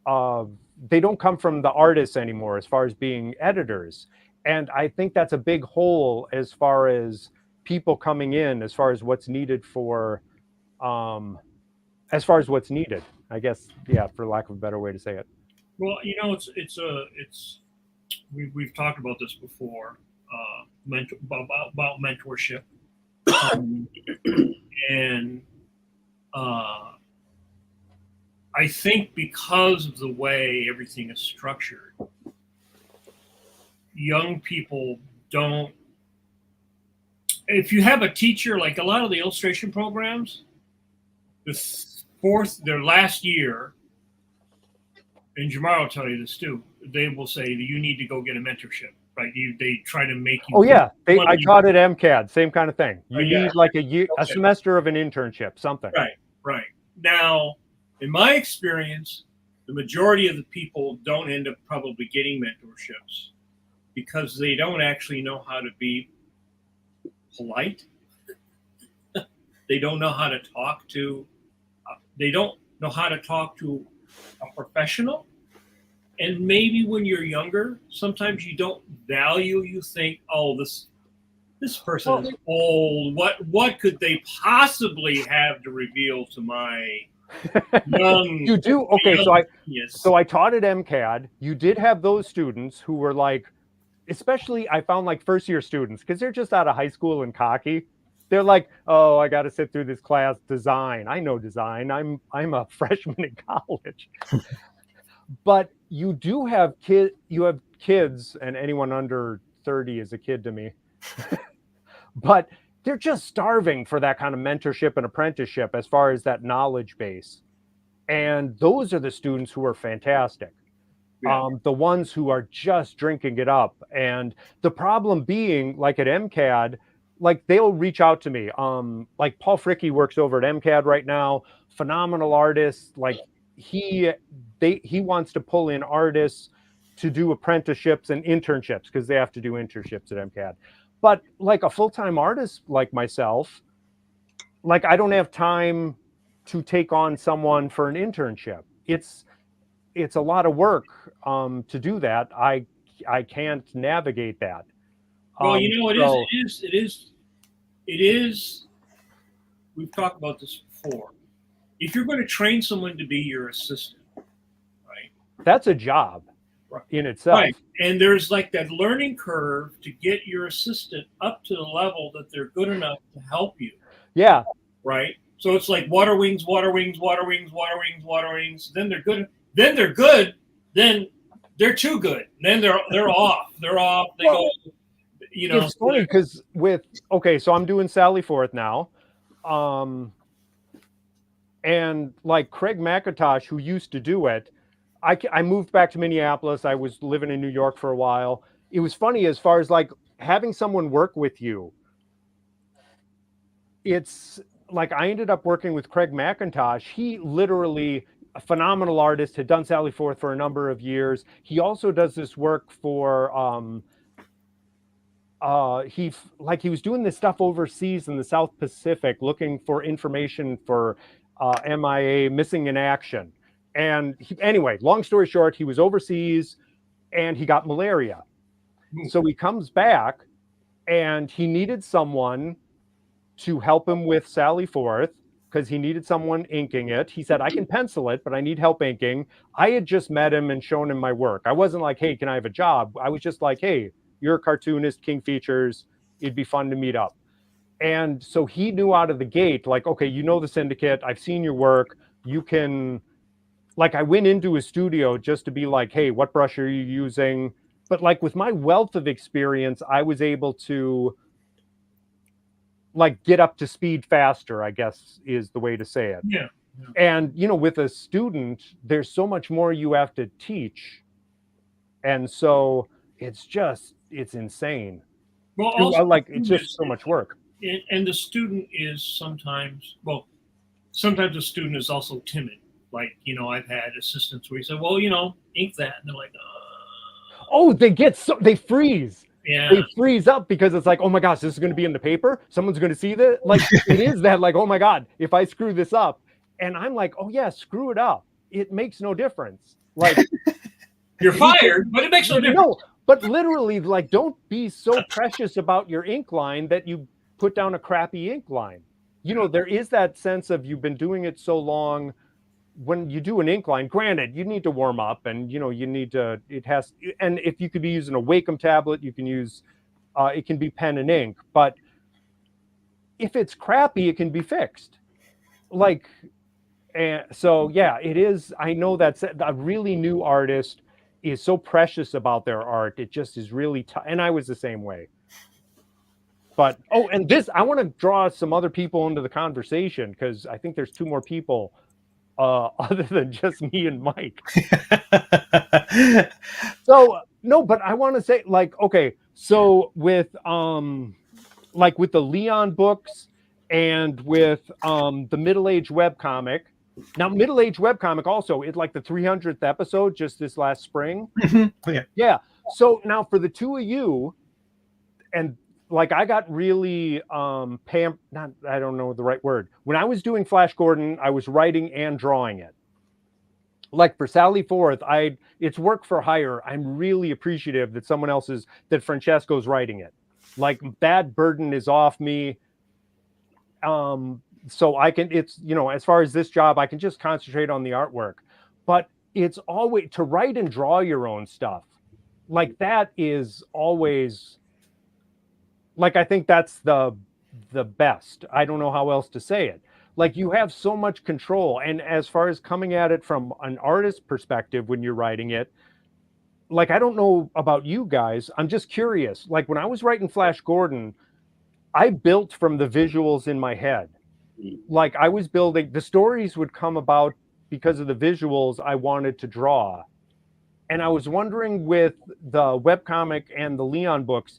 they don't come from the artists anymore as far as being editors. And I think that's a big hole as far as people coming in, as far as what's needed I guess, for lack of a better way to say it. Well, we've talked about this before, about mentorship, and I think because of the way everything is structured, young people don't. If you have a teacher, like a lot of the illustration programs, their last year, and JAMAR will tell you this too, they will say that you need to go get a mentorship, right? They try to make you. Oh yeah, I taught at MCAD, same kind of thing. You need like a semester of an internship, something. Right. Now, in my experience, the majority of the people don't end up probably getting mentorships because they don't actually know how to be polite. They don't know how to talk to. They don't know how to talk to a professional. And maybe when you're younger, sometimes you don't value. You think, oh, this person is old. What could they possibly have to reveal to my young? You do okay. So I taught at MCAD. You did have those students who were like, especially I found like first year students, because they're just out of high school and cocky. They're like, oh, I got to sit through this class, design. I know design. I'm a freshman in college. But you do have kids, and anyone under 30 is a kid to me. But they're just starving for that kind of mentorship and apprenticeship as far as that knowledge base. And those are the students who are fantastic. Yeah. The ones who are just drinking it up. And the problem being, like at MCAD, like they'll reach out to me. Like Paul Fricke works over at MCAD right now, phenomenal artist. Like he wants to pull in artists to do apprenticeships and internships because they have to do internships at MCAD. But like a full-time artist like myself, like I don't have time to take on someone for an internship. It's a lot of work to do that. I can't navigate that. Well, it is. We've talked about this before. If you're going to train someone to be your assistant, right? That's a job in itself. Right. And there's like that learning curve to get your assistant up to the level that they're good enough to help you. Yeah. Right. So it's like water wings. Then they're good. Then they're good. Then they're too good. Then they're off. They're off. They go. It's funny because so I'm doing Sally Forth now. And like Craig McIntosh, who used to do it, I moved back to Minneapolis. I was living in New York for a while. It was funny as far as like having someone work with you. It's like I ended up working with Craig McIntosh. He literally, a phenomenal artist, had done Sally Forth for a number of years. He also does this work for he was doing this stuff overseas in the South Pacific, looking for information for MIA, missing in action. And anyway, long story short, he was overseas and he got malaria. So he comes back and he needed someone to help him with Sally Forth. because he needed someone inking it. He said, I can pencil it, but I need help inking. I had just met him and shown him my work. I wasn't like, hey, can I have a job? I was just like, hey, you're a cartoonist, King Features. It'd be fun to meet up. And so he knew out of the gate, like, okay, you know the syndicate. I've seen your work. You can, like, I went into his studio just to be like, hey, what brush are you using? But like with my wealth of experience, I was able to like get up to speed faster, I guess is the way to say it. Yeah. And, you know, with a student, there's so much more you have to teach. And so it's insane. Well, also, like, it's just so much work. And the student is sometimes the student is also timid. Like, you know, I've had assistants where you say, well, you know, ink that. And they're like, oh, they freeze. Yeah. They freeze up because it's like, oh my gosh, this is going to be in the paper. Someone's going to see this. Like, it is that, like, oh my God, if I screw this up. And I'm like, oh yeah, screw it up. It makes no difference. Like, you're fired, but it makes no difference. No, but literally, like, don't be so precious about your ink line that you put down a crappy ink line. You know, there is that sense of you've been doing it so long. When you do an ink line, granted, you need to warm up, and you know you need to. It has, and if you could be using a Wacom tablet, you can use. It can be pen and ink, but if it's crappy, it can be fixed. Like, and so yeah, it is. I know that a really new artist is so precious about their art. It just is really tough, and I was the same way. But and this, I want to draw some other people into the conversation because I think there's two more people. Other than just me and Mike. So no, but I want to say, like, okay, so with like with the Leon books and with the middle-age webcomic. Now, middle-age webcomic also, it's like the 300th episode just this last spring. Yeah. So now for the two of you, and like I got really I don't know the right word. When I was doing Flash Gordon, I was writing and drawing it. Like for Sally Forth, it's work for hire. I'm really appreciative that that Francesco's writing it. Like that burden is off me. So I can, it's, you know, as far as this job, I can just concentrate on the artwork. But it's always to write and draw your own stuff. Like that is always. Like, I think that's the best. I don't know how else to say it. Like, you have so much control. And as far as coming at it from an artist perspective, when you're writing it, like, I don't know about you guys. I'm just curious. Like, when I was writing Flash Gordon, I built from the visuals in my head. Like, I was building, the stories would come about because of the visuals I wanted to draw. And I was wondering with the webcomic and the Leon books,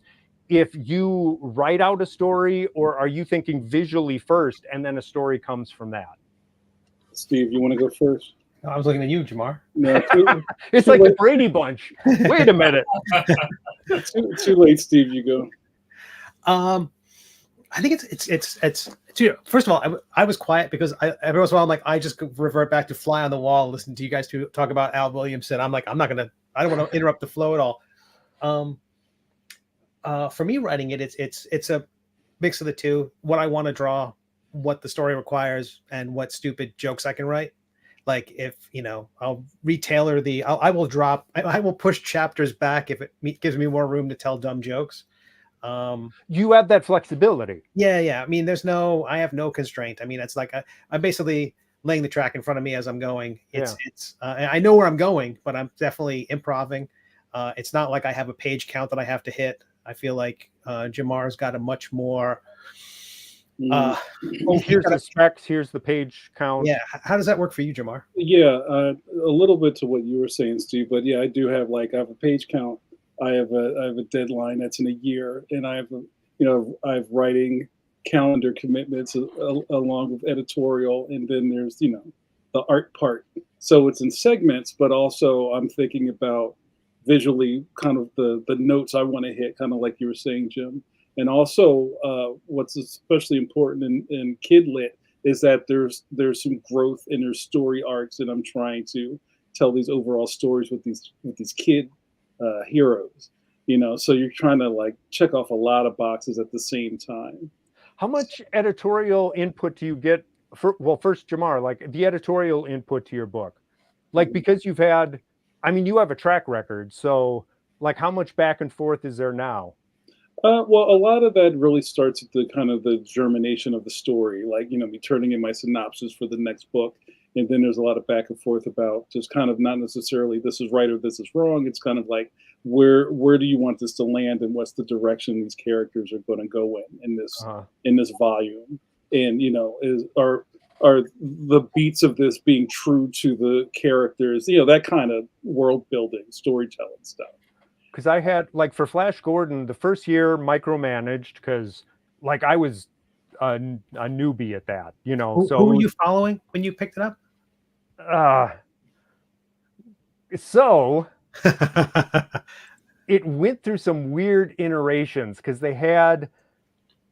if you write out a story, or are you thinking visually first and then a story comes from that? Steve, you want to go first? I was looking at you, Jamar. No, it's like the Brady Bunch. Wait a minute. too late, Steve. You go. I think it's first of all, I was quiet because every once in a while I'm like, I just revert back to fly on the wall, listen to you guys talk about Al Williamson. I'm like, I don't want to interrupt the flow at all. For me, writing it's a mix of the two. What I want to draw, what the story requires, and what stupid jokes I can write. Like if I'll retailor I will push chapters back if it gives me more room to tell dumb jokes. You have that flexibility. Yeah. I mean, I have no constraint. I mean, it's like I'm basically laying the track in front of me as I'm going. I know where I'm going, but I'm definitely improving. It's not like I have a page count that I have to hit. I feel like Jamar's got a much more. Here's the specs. Here's the page count. Yeah. How does that work for you, Jamar? Yeah, a little bit to what you were saying, Steve. But yeah, I do have I have a page count. I have a deadline that's in a year, and I have writing calendar commitments along with editorial, and then there's the art part. So it's in segments, but also I'm thinking about visually kind of the notes I want to hit, kind of like you were saying, Jim. And also what's especially important in kid lit is that there's some growth and there's story arcs, and I'm trying to tell these overall stories with these kid heroes, so you're trying to check off a lot of boxes at the same time. How much editorial input do you get first, Jamar, like the editorial input to your book, like because you have a track record. So, like, how much back and forth is there now? Well, a lot of that really starts at the kind of the germination of the story, like, me turning in my synopsis for the next book. And then there's a lot of back and forth about just kind of not necessarily this is right or this is wrong. It's kind of like, where do you want this to land, and what's the direction these characters are going to go in this volume? And, are the beats of this being true to the characters, that kind of world building, storytelling stuff. Because I had, like, for Flash Gordon, the first year micromanaged because, like, I was a newbie at that, Who were you following when you picked it up? So it went through some weird iterations because they had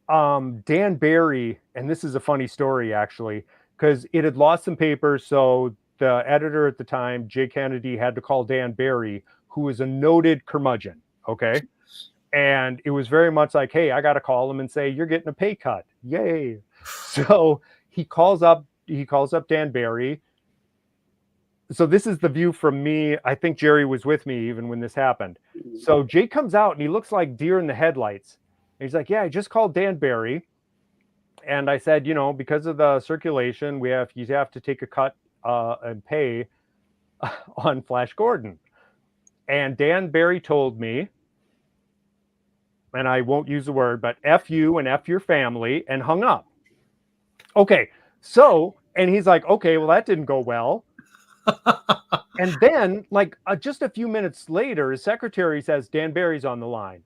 Dan Barry, and this is a funny story actually, because it had lost some papers. So the editor at the time, Jay Kennedy, had to call Dan Barry, who is a noted curmudgeon. Okay. And it was very much like, hey, I got to call him and say, you're getting a pay cut. Yay. So he calls up Dan Barry. So this is the view from me. I think Jerry was with me even when this happened. So Jay comes out and he looks like deer in the headlights. And he's like, yeah, I just called Dan Barry. And I said, because of the circulation, you have to take a cut and pay on Flash Gordon. And Dan Barry told me, and I won't use the word, but F you and F your family, and hung up. Okay. So, and he's like, okay, well, that didn't go well. And then, like, just a few minutes later, his secretary says, Dan Barry's on the line.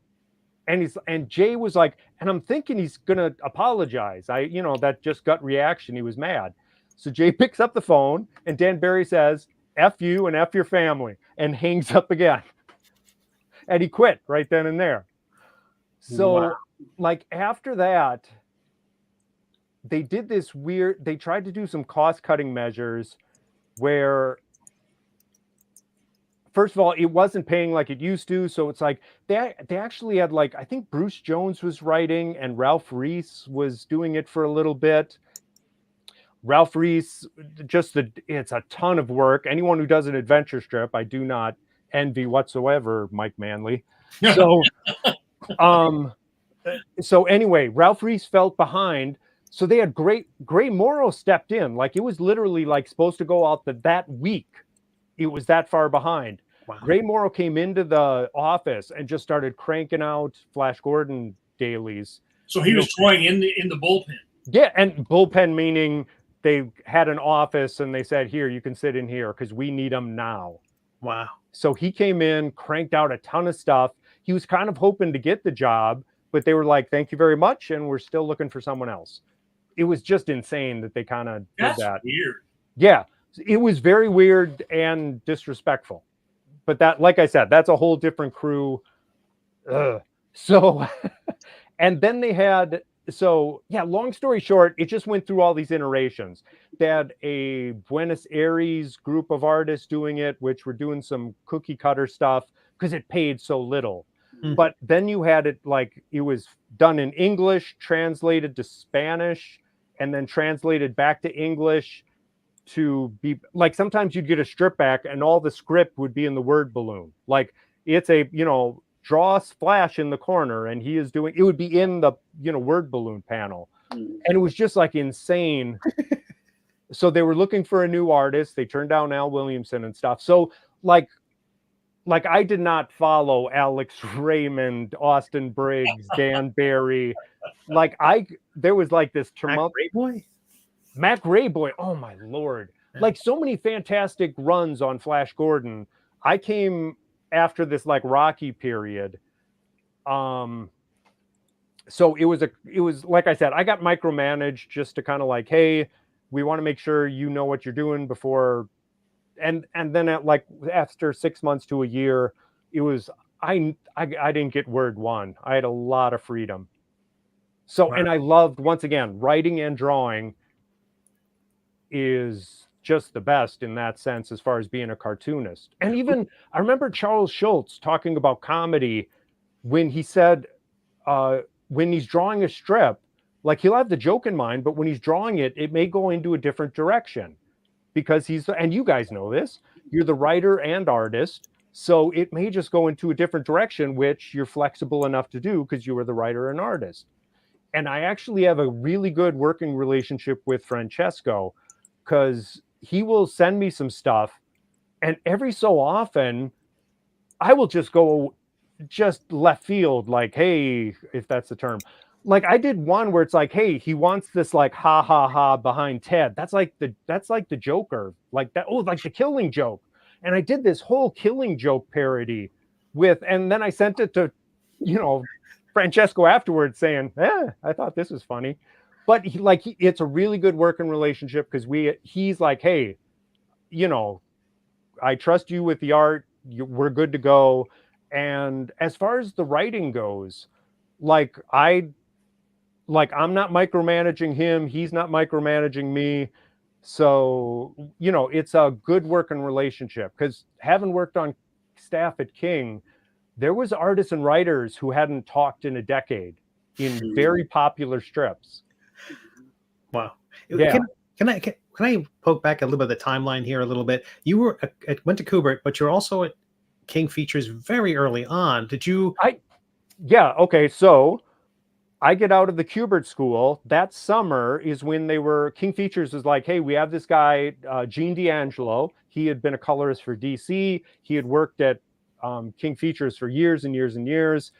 And Jay was like, and I'm thinking he's going to apologize. That just gut reaction. He was mad. So Jay picks up the phone and Dan Barry says, F you and F your family, and hangs up again. And he quit right then and there. So, like, after that, they did they tried to do some cost-cutting measures where, first of all, it wasn't paying like it used to. So it's like they actually had, like, I think Bruce Jones was writing and Ralph Reese was doing it for a little bit. Ralph Reese, it's a ton of work. Anyone who does an adventure strip, I do not envy whatsoever, Mike Manley. So, so anyway, Ralph Reese felt behind. So they had Gray Morrow stepped in. Like, it was literally like supposed to go out that week. It was that far behind. Wow. Gray Morrow came into the office and just started cranking out Flash Gordon dailies. So he was drawing in the bullpen. Yeah, and bullpen meaning they had an office and they said, here, you can sit in here because we need them now. Wow. So he came in, cranked out a ton of stuff. He was kind of hoping to get the job, but they were like, thank you very much, and we're still looking for someone else. It was just insane that they kind of did that. That's weird. Yeah, it was very weird and disrespectful. But that, like I said, that's a whole different crew. So, and then they had, long story short, it just went through all these iterations. They had a Buenos Aires group of artists doing it, which were doing some cookie cutter stuff because it paid so little. Mm-hmm. But then you had it like it was done in English, translated to Spanish, and then translated back to English to be like, sometimes you'd get a strip back and all the script would be in the word balloon. Like, it's a, draw Flash in the corner and he is doing, it would be in the, word balloon panel. And it was just like insane. So they were looking for a new artist. They turned down Al Williamson and stuff. So like I did not follow Alex Raymond, Austin Briggs, Dan Barry. There was like this tumult. Mac Rayboy. Oh my Lord. Like, so many fantastic runs on Flash Gordon. I came after this like rocky period. So it was like I said, I got micromanaged just to kind of like, hey, we want to make sure you know what you're doing before. And then after 6 months to a year, it was, I didn't get word one. I had a lot of freedom. So, wow. And I loved, once again, writing and drawing is just the best in that sense as far as being a cartoonist. And even I remember Charles Schultz talking about comedy when he said when he's drawing a strip, Like he'll have the joke in mind, but when he's drawing it, it may go into a different direction because and you guys know this, you're the writer and artist. So it may just go into a different direction, which you're flexible enough to do because you were the writer and artist. And I actually have a really good working relationship with Francesco because he will send me some stuff. And every so often, I will just go just left field, like, hey, if that's the term. Like I did one where it's like, hey, he wants this like ha ha ha behind Ted. That's like the Joker, like that. Oh, like the Killing Joke. And I did this whole Killing Joke parody with, and then I sent it to, Francesco afterwards saying, I thought this was funny. But it's a really good working relationship because he's like, hey, I trust you with the art. We're good to go. And as far as the writing goes, I'm not micromanaging him. He's not micromanaging me. So, it's a good working relationship because having worked on staff at King, there was artists and writers who hadn't talked in a decade in very popular strips. Wow. Yeah. Can I poke back a little bit of the timeline here a little bit? You went to Kubert, but you're also at King Features very early on. Did you? Yeah. Okay. So I get out of the Kubert school. That summer is when King Features was like, hey, we have this guy, Gene D'Angelo. He had been a colorist for DC. He had worked at King Features for years and years and years.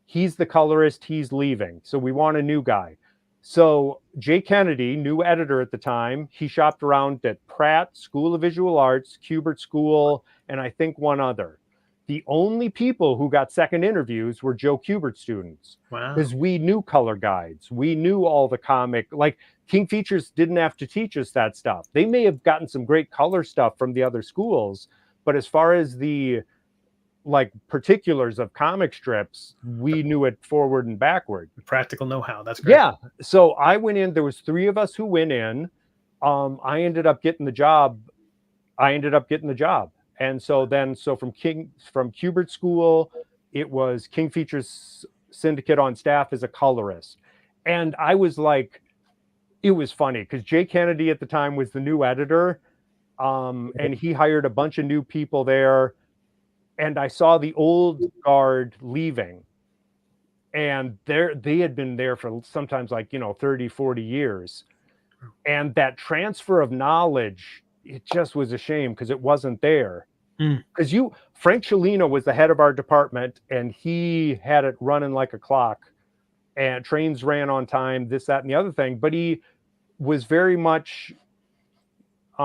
He's the colorist. He's leaving. So we want a new guy. So Jay Kennedy, new editor at the time, he shopped around at Pratt, School of Visual Arts, Kubert School, and I think one other. The only people who got second interviews were Joe Kubert students. Wow. Because we knew color guides. We knew all the comic. Like King Features didn't have to teach us that stuff. They may have gotten some great color stuff from the other schools, but as far as the particulars of comic strips, we knew it forward and backward. Practical know-how. That's great. Yeah. So I went in. There was 3 of us who went in. I ended up getting the job. And so from Kubert School, it was King Features Syndicate on staff as a colorist. And I was like, it was funny because Jay Kennedy at the time was the new editor. And he hired a bunch of new people there. And I saw the old guard leaving. And they had been there for sometimes 30, 40 years. And that transfer of knowledge, it just was a shame because it wasn't there. Because Frank Cellino was the head of our department and he had it running like a clock and trains ran on time, this, that, and the other thing. But he was very much, he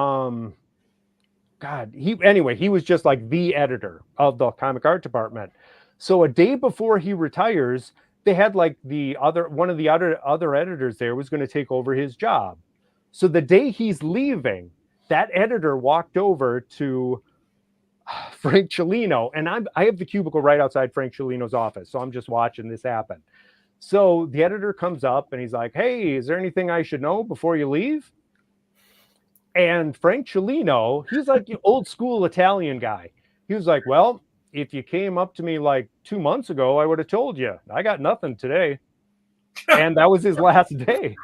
was just like the editor of the comic art department. So a day before he retires, they had one of the other editors there was going to take over his job. So the day he's leaving, that editor walked over to Frank Cellino, and I have the cubicle right outside Frank Cellino's office, so I'm just watching this happen. So the editor comes up and he's like, hey, is there anything I should know before you leave? And Frank Cellino, he's like the old school Italian guy. He was like, well, if you came up to me 2 months ago, I would have told you. I got nothing today. And that was his last day.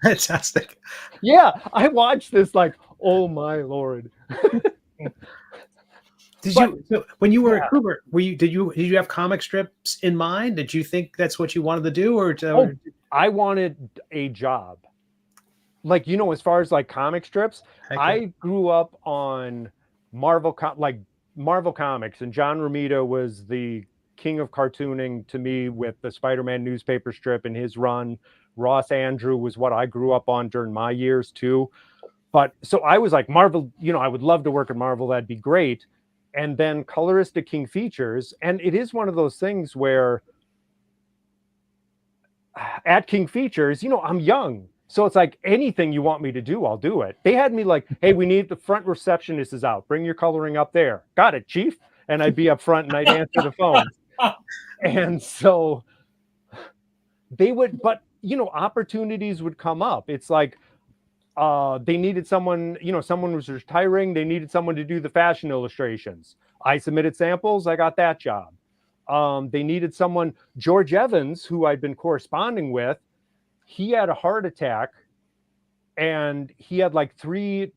Fantastic. Yeah, I watched this oh my Lord. When you were at Kubert, did you have comic strips in mind? Did you think that's what you wanted to do, I wanted a job. As far as comic strips, I grew up on Marvel Comics, and John Romita was the king of cartooning to me with the Spider-Man newspaper strip and his run. Ross Andrew was what I grew up on during my years too. But so I was like, Marvel, I would love to work at Marvel. That'd be great. And then colorist at King Features. And it is one of those things where at King Features, I'm young. So it's like anything you want me to do, I'll do it. They had me hey, we need the front receptionist is out. Bring your coloring up there. Got it, Chief. And I'd be up front and I'd answer the phone. And so they would, but opportunities would come up. It's like they needed someone, someone was retiring. They needed someone to do the fashion illustrations. I submitted samples. I got that job. They needed someone. George Evans, who I'd been corresponding with, he had a heart attack, and he had like 3.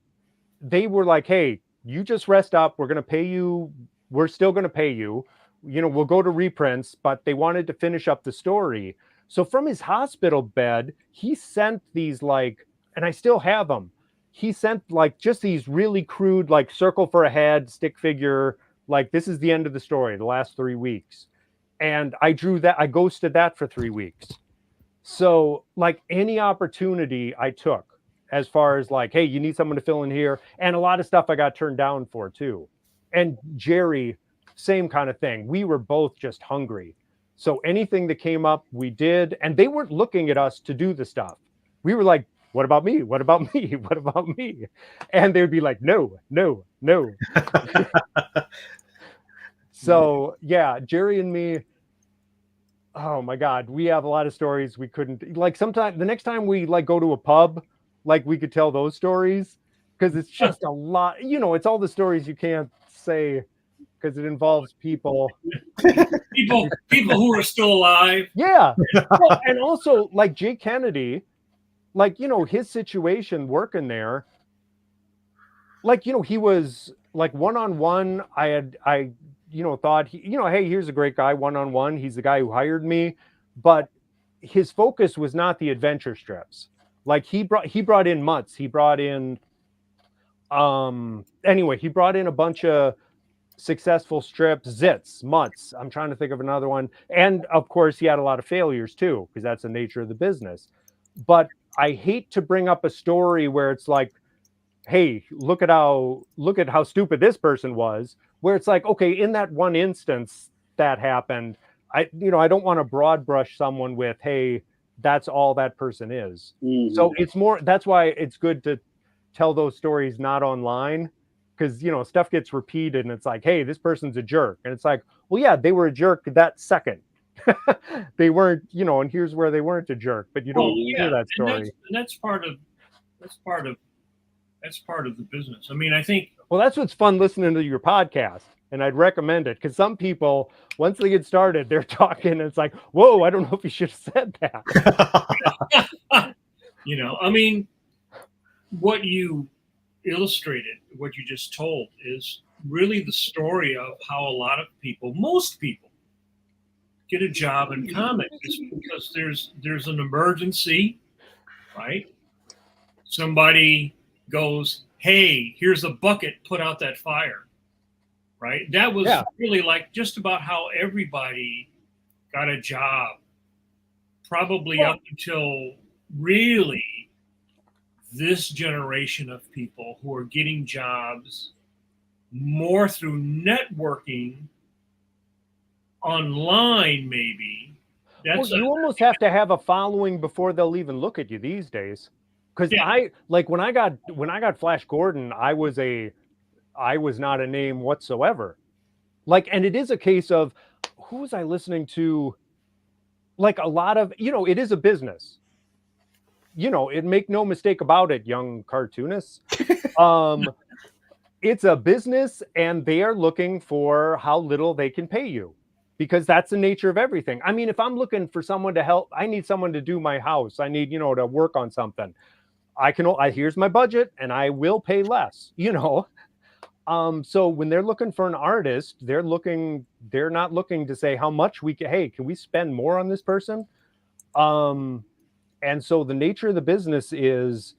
They were like, "Hey, you just rest up. We're going to pay you. We're still going to pay you. We'll go to reprints," but they wanted to finish up the story. So from his hospital bed, he sent these and I still have them. He sent just these really crude, circle for a head, stick figure, this is the end of the story, the last 3 weeks. And I drew that, I ghosted that for 3 weeks. So any opportunity I took, as far as hey, you need someone to fill in here. And a lot of stuff I got turned down for too. And Jerry, same kind of thing. We were both just hungry. So anything that came up, we did. And they weren't looking at us to do the stuff. We were like, what about me? What about me? What about me? And they would be like, no, no, no. So yeah, Jerry and me, oh my God, we have a lot of stories we couldn't, sometime the next time we go to a pub, we could tell those stories, because it's just a lot, it's all the stories you can't say because it involves people who are still alive. Yeah. Well, and also Jay Kennedy, his situation working there, he was one-on-one. I thought hey, here's a great guy one-on-one. He's the guy who hired me, but his focus was not the adventure strips. He brought in mutts. He brought in, he brought in a bunch of successful strips, zits, mutts. I'm trying to think of another one. And of course he had a lot of failures too, because that's the nature of the business. But I hate to bring up a story where it's hey, look at how stupid this person was, where it's okay, in that one instance that happened, I don't want to broad brush someone with, hey, that's all that person is. Mm-hmm. So it's more, that's why it's good to tell those stories not online, because stuff gets repeated and it's hey, this person's a jerk, and it's well, yeah, they were a jerk that second. They weren't, and here's where they weren't a jerk, but you don't hear that story. And that's part of the business. I mean, I think, well, that's what's fun listening to your podcast, and I'd recommend it, because some people, once they get started, they're talking and it's whoa, I don't know if you should have said that. I mean, what you illustrated, what you just told, is really the story of how a lot of people, most people, get a job in comics, because there's an emergency, right? Somebody goes, hey, here's a bucket, put out that fire, right? That was really just about how everybody got a job, probably up until really this generation of people who are getting jobs more through networking online, maybe. You almost have to have a following before they'll even look at you these days. Because when I got Flash Gordon, I was not a name whatsoever. And it is a case of, who was I listening to? A lot of, it is a business. Make no mistake about it, young cartoonists. It's a business, and they are looking for how little they can pay you, because that's the nature of everything. I mean, if I'm looking for someone to help, I need someone to do my house. I need, to work on something. Here's my budget, and I will pay less, So when they're looking for an artist, they're not looking to say how much can we spend more on this person? And so the nature of the business is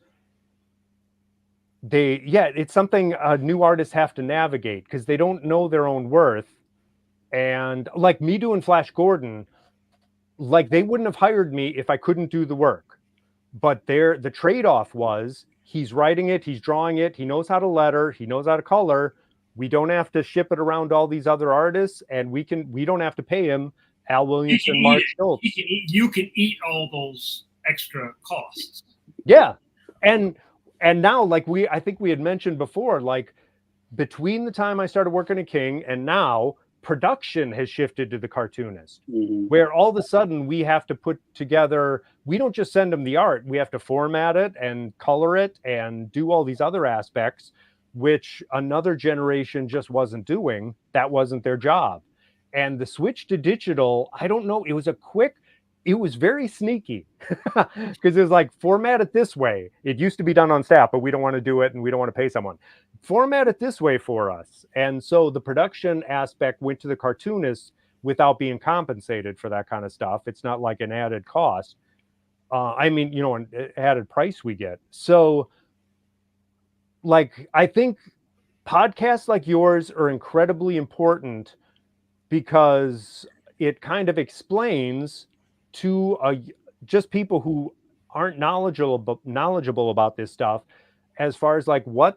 it's something new artists have to navigate, because they don't know their own worth. And me doing Flash Gordon, they wouldn't have hired me if I couldn't do the work. But the trade-off was, he's writing it, he's drawing it, he knows how to letter, he knows how to color. We don't have to ship it around all these other artists, and we don't have to pay him Al Williamson, Mark Schultz. You can eat all those extra costs. Yeah. And now, I think we had mentioned before, between the time I started working at King and now, production has shifted to the cartoonist, where all of a sudden we have to put together, we don't just send them the art, we have to format it and color it and do all these other aspects, which another generation just wasn't doing. That wasn't their job. And the switch to digital, I don't know, it was very sneaky because it was like, format it this way. It used to be done on staff, but we don't want to do it and we don't want to pay someone. Format it this way for us. And so the production aspect went to the cartoonists without being compensated for that kind of stuff. It's not like an added cost. An added price we get. So like, I think podcasts like yours are incredibly important because it kind of explains to just people who aren't knowledgeable about this stuff, as far as like what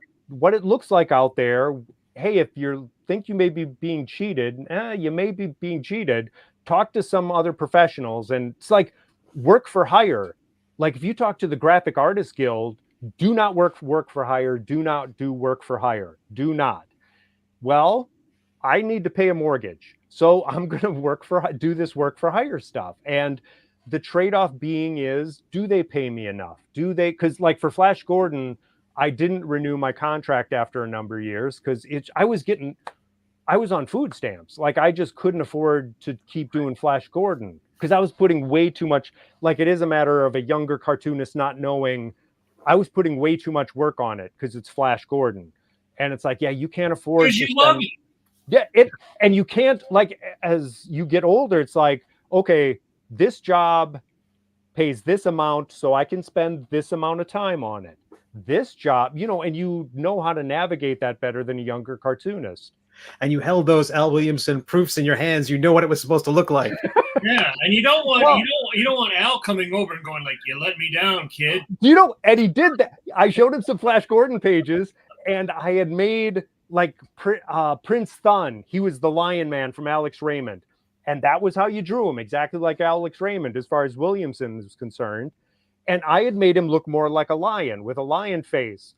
it looks like out there. Hey, if you think you may be being cheated, you may be being cheated. Talk to some other professionals. And it's like work for hire. Like if you talk to the Graphic Artists Guild, do not work for hire. Do not do work for hire. Do not. Well, I need to pay a mortgage, so I'm going to do this work for hire stuff. And the trade-off being is, do they pay me enough? Because like for Flash Gordon, I didn't renew my contract after a number of years because I was on food stamps. Like I just couldn't afford to keep doing Flash Gordon because I was putting way too much. Like it is a matter of a younger cartoonist not knowing. I was putting way too much work on it because it's Flash Gordon, and it's like, yeah, you can't afford. Because you love it. Yeah, and you can't, like, as you get older, it's like, okay, this job pays this amount, so I can spend this amount of time on it. This job, and you know how to navigate that better than a younger cartoonist. And you held those Al Williamson proofs in your hands. You know what it was supposed to look like. Yeah, and you don't want Al coming over and going like, "You let me down, kid." And he did that. I showed him some Flash Gordon pages, and I had made like Prince Thun. He was the Lion Man from Alex Raymond, and that was how you drew him, exactly like Alex Raymond, as far as Williamson is concerned. And I had made him look more like a lion with a lion face.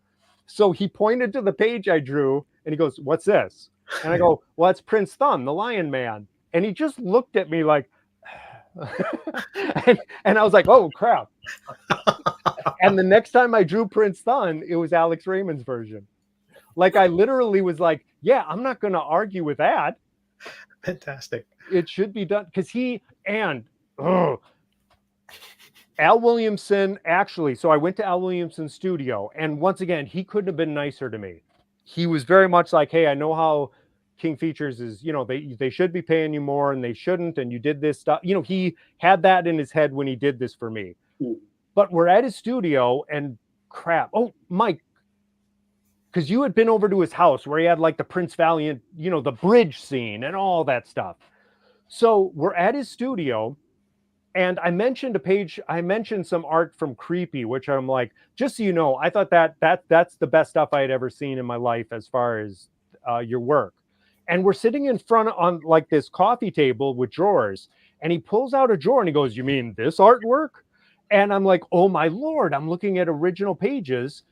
So he pointed to the page I drew, and he goes, "What's this?" And I go, "Well, that's Prince Thun, the Lion Man." And he just looked at me like, and I was like, "Oh crap!" And the next time I drew Prince Thun, it was Alex Raymond's version. Like I literally was like, "Yeah, I'm not going to argue with that." Fantastic. It should be done because Al Williamson actually. So I went to Al Williamson's studio, and once again, he couldn't have been nicer to me. He was very much like, "Hey, I know how King Features is, they should be paying you more and they shouldn't. And you did this stuff." He had that in his head when he did this for me. But we're at his studio and crap. Oh, Mike, because you had been over to his house where he had like the Prince Valiant, the bridge scene and all that stuff. So we're at his studio, and I mentioned some art from Creepy, which I'm like, just so you know, I thought that's the best stuff I had ever seen in my life as far as your work. And we're sitting in front on like this coffee table with drawers, and he pulls out a drawer and he goes, "You mean this artwork?" And I'm like, "Oh my Lord," I'm looking at original pages.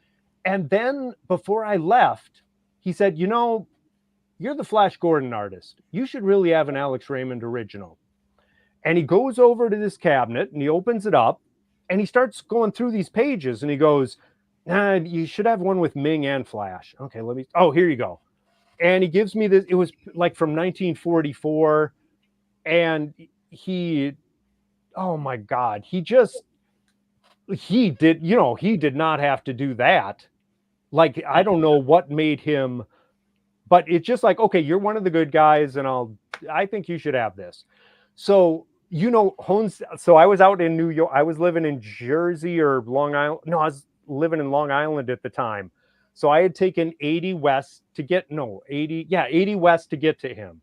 And then before I left, he said, "You're the Flash Gordon artist. You should really have an Alex Raymond original." And he goes over to this cabinet and he opens it up and he starts going through these pages and he goes, "You should have one with Ming and Flash." Okay, here you go. And he gives me this. It was like from 1944. And oh my God, he did not have to do that. Like, I don't know what made him, but it's just like, okay, you're one of the good guys, and I think you should have this. So, so I was out in New York. I was living in Jersey or Long Island. No, I was living in Long Island at the time. So I had taken 80 west to get 80 west to get to him.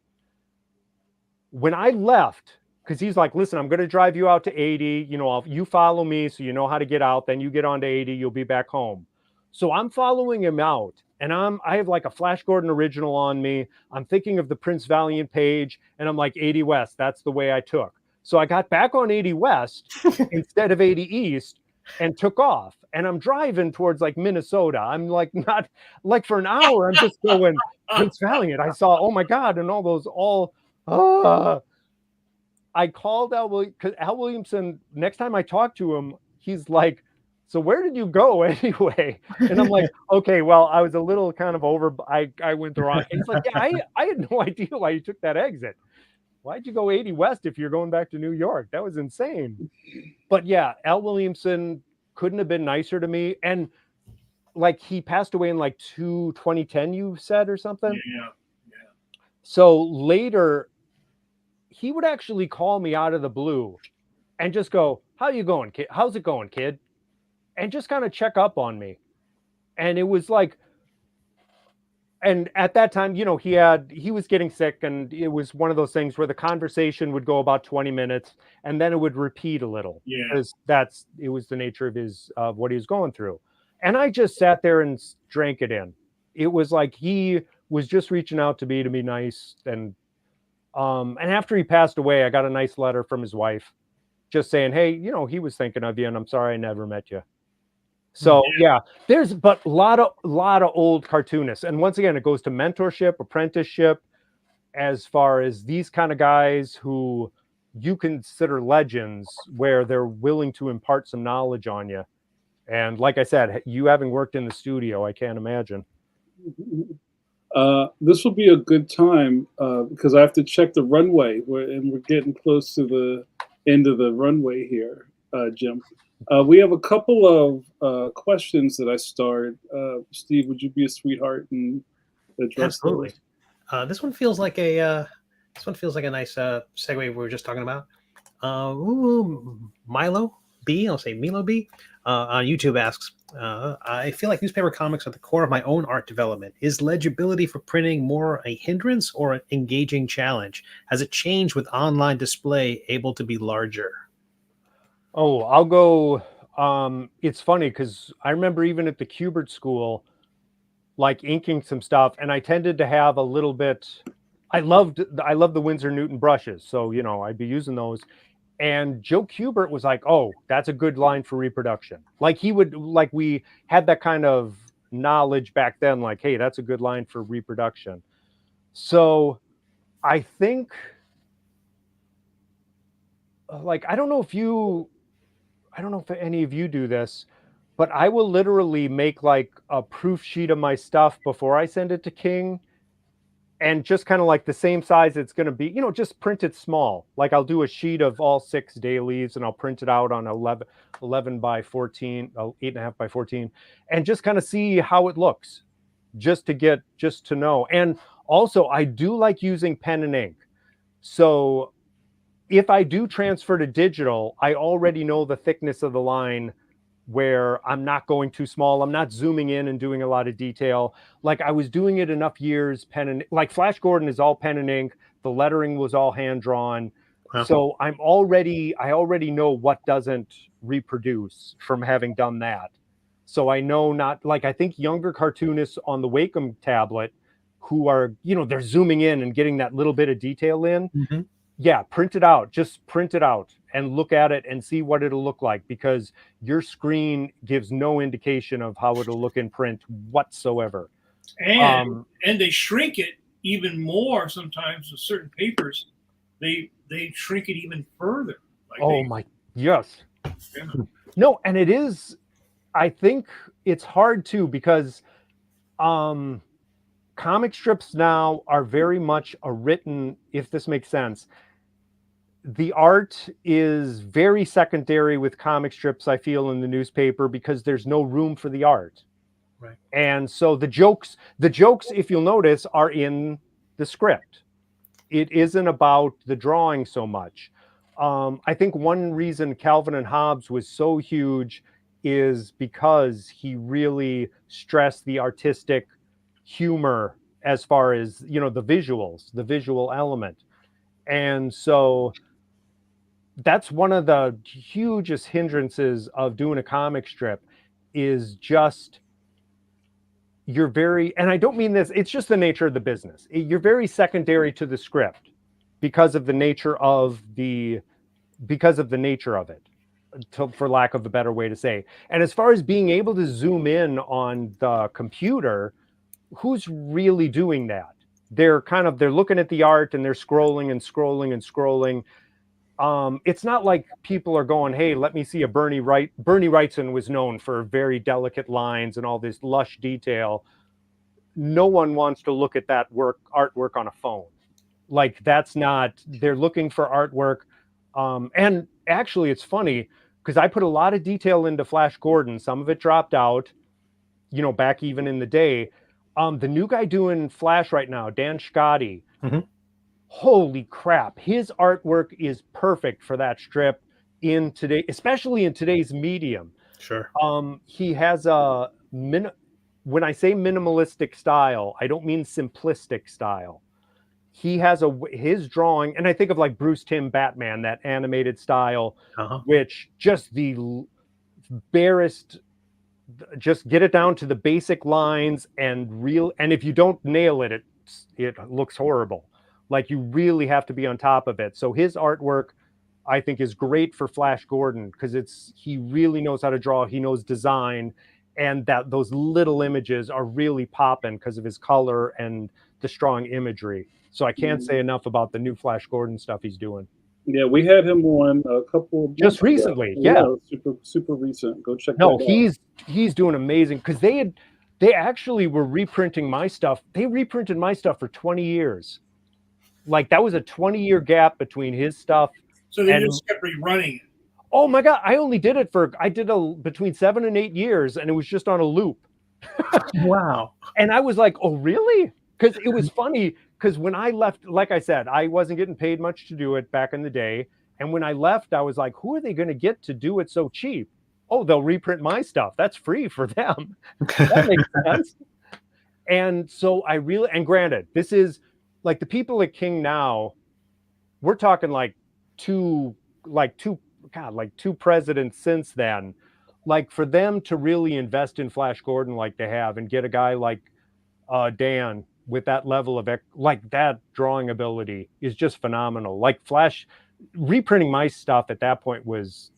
When I left, because he's like, "Listen, I'm going to drive you out to 80. You follow me so you know how to get out. Then you get on to 80. You'll be back home." So I'm following him out, and I have like a Flash Gordon original on me. I'm thinking of the Prince Valiant page, and I'm like, 80 west. That's the way I took. So I got back on 80 west instead of 80 east and took off. And I'm driving towards like Minnesota. I'm like, not like for an hour. I'm just going Prince Valiant. I saw, oh my God, and all those I called Al Williamson. Next time I talked to him, he's like, "So where did you go anyway?" And I'm like, "Okay, well, I was a little kind of over. I went the wrong." And he's like, "Yeah, I had no idea why you took that exit." why'd you go 80 West if you're going back to New York? That was insane. But yeah, Al Williamson couldn't have been nicer to me. And like he passed away in like 2010, you said, or something. Yeah. So later, he would actually call me out of the blue and just go, "How you going, kid? How's it going, kid?" And just kind of check up on me. And it was like, and at that time, you know, he was getting sick, and it was one of those things where the conversation would go about 20 minutes and then it would repeat a little. Yeah. Because it was the nature of what he was going through. And I just sat there and drank it in. It was like he was just reaching out to me to be nice. And after he passed away, I got a nice letter from his wife just saying, "Hey, you know, he was thinking of you, and I'm sorry I never met you." So yeah, there's but a lot of old cartoonists. And once again, it goes to mentorship, apprenticeship, as far as these kind of guys who you consider legends, where they're willing to impart some knowledge on you. And like I said, you having worked in the studio, I can't imagine. This will be a good time because I have to check the runway, and we're getting close to the end of the runway here, Jim. We have a couple of questions that I started. Steve, would you be a sweetheart and address Absolutely. those? This one feels like a nice segue we were just talking about. Milo B, I'll say Milo B, on YouTube asks, I feel like newspaper comics are the core of my own art development. Is legibility for printing more a hindrance or an engaging challenge? Has it changed with online display able to be larger? Oh, I'll go. It's funny because I remember even at the Kubert school, like inking some stuff, and I tended to have a little bit. I loved the Winsor Newton brushes, so you know I'd be using those. And Joe Kubert was like, "Oh, that's a good line for reproduction." Like we had that kind of knowledge back then. Like, hey, that's a good line for reproduction. So, I think, like, I don't know if any of you do this, but I will literally make like a proof sheet of my stuff before I send it to King, and just kind of like the same size it's going to be, you know, just print it small. Like I'll do a sheet of all 6 dailies and I'll print it out on 11 by 14, 8.5 by 14, and just kind of see how it looks, just to know. And also I do like using pen and ink. So if I do transfer to digital, I already know the thickness of the line where I'm not going too small. I'm not zooming in and doing a lot of detail. Like I was doing it enough years, like Flash Gordon is all pen and ink. The lettering was all hand drawn. Wow. So I already know what doesn't reproduce from having done that. So I know not, like I think younger cartoonists on the Wacom tablet who are, you know, they're zooming in and getting that little bit of detail in. Mm-hmm. Yeah, print it out. Just print it out and look at it and see what it'll look like, because your screen gives no indication of how it'll look in print whatsoever. And they shrink it even more sometimes with certain papers. They shrink it even further. Like yes. Yeah. No, and it is, I think it's hard too, because comic strips now are very much a written, if this makes sense. The art is very secondary with comic strips, I feel, in the newspaper, because there's no room for the art. Right. And so the jokes, if you'll notice, are in the script. It isn't about the drawing so much. I think one reason Calvin and Hobbes was so huge is because he really stressed the artistic humor as far as, you know, the visual element. And so that's one of the hugest hindrances of doing a comic strip, is just you're very, and I don't mean this, it's just the nature of the business. You're very secondary to the script because of the nature of it, for lack of a better way to say. And as far as being able to zoom in on the computer, who's really doing that? They're looking at the art and they're scrolling and scrolling and scrolling. It's not like people are going, hey, let me see a Bernie Wrightson was known for very delicate lines and all this lush detail. No one wants to look at that artwork on a phone. Like that's not, they're looking for artwork. And actually it's funny because I put a lot of detail into Flash Gordon. Some of it dropped out, you know, back even in the day. The new guy doing Flash right now, Dan Scotty, holy crap, his artwork is perfect for that strip in today, especially in today's medium. Sure. He has a when I say minimalistic style, I don't mean simplistic style. He has his drawing, and I think of like Bruce Timm Batman, that animated style, which just the barest, just get it down to the basic lines and if you don't nail it, it looks horrible. Like you really have to be on top of it. So his artwork, I think, is great for Flash Gordon because he really knows how to draw. He knows design, and that those little images are really popping because of his color and the strong imagery. So I can't say enough about the new Flash Gordon stuff he's doing. Yeah, we had him on a couple of just recently. Ago. Yeah, super recent. Go check that out. He's doing amazing because they actually were reprinting my stuff. They reprinted my stuff for 20 years. Like that was a 20-year gap between his stuff. So they just kept rerunning it. Oh my God. I only did it between 7 and 8 years, and it was just on a loop. Wow. And I was like, oh, really? Because it was funny. Because when I left, like I said, I wasn't getting paid much to do it back in the day. And when I left, I was like, who are they going to get to do it so cheap? Oh, they'll reprint my stuff. That's free for them. That makes sense. And so and granted, this is like the people at King now, we're talking like two presidents since then. Like for them to really invest in Flash Gordon like they have and get a guy like Dan with that level of like that drawing ability is just phenomenal. Like Flash reprinting my stuff at that point was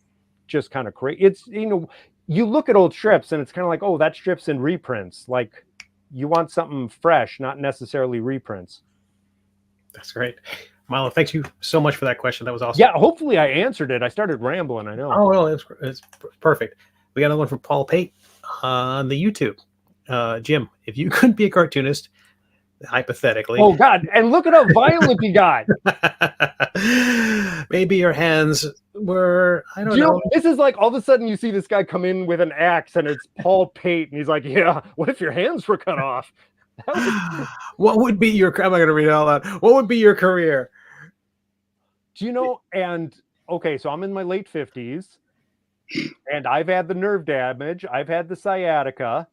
just kind of crazy. It's, you know, you look at old strips and it's kind of like, oh, that strip's in reprints. Like you want something fresh, not necessarily reprints. That's great. Milo, thank you so much for that question. That was awesome. Yeah, hopefully I answered it. I started rambling, I know. Oh, well, it's perfect. We got another one from Paul Pate on the YouTube. Jim, if you couldn't be a cartoonist, hypothetically. Oh God! And look at how violent he got. Maybe your hands were, I don't know. This is like all of a sudden you see this guy come in with an axe, and it's Paul Pate, and he's like, "Yeah, what if your hands were cut off?" What would be your? I'm not going to read it all out. What would be your career? Do you know? And okay, so I'm in my late 50s, and I've had the nerve damage. I've had the sciatica.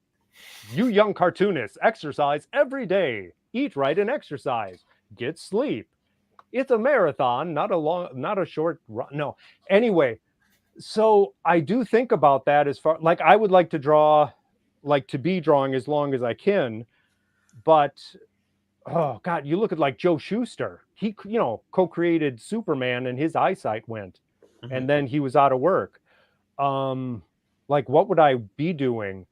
You young cartoonists, exercise every day. Eat right and exercise. Get sleep. It's a marathon, not a short run. No. Anyway, so I do think about that as far, like I would like to draw, like to be drawing as long as I can. But, oh God, you look at like Joe Shuster. He, you know, co-created Superman and his eyesight went. And then he was out of work. Like, what would I be doing?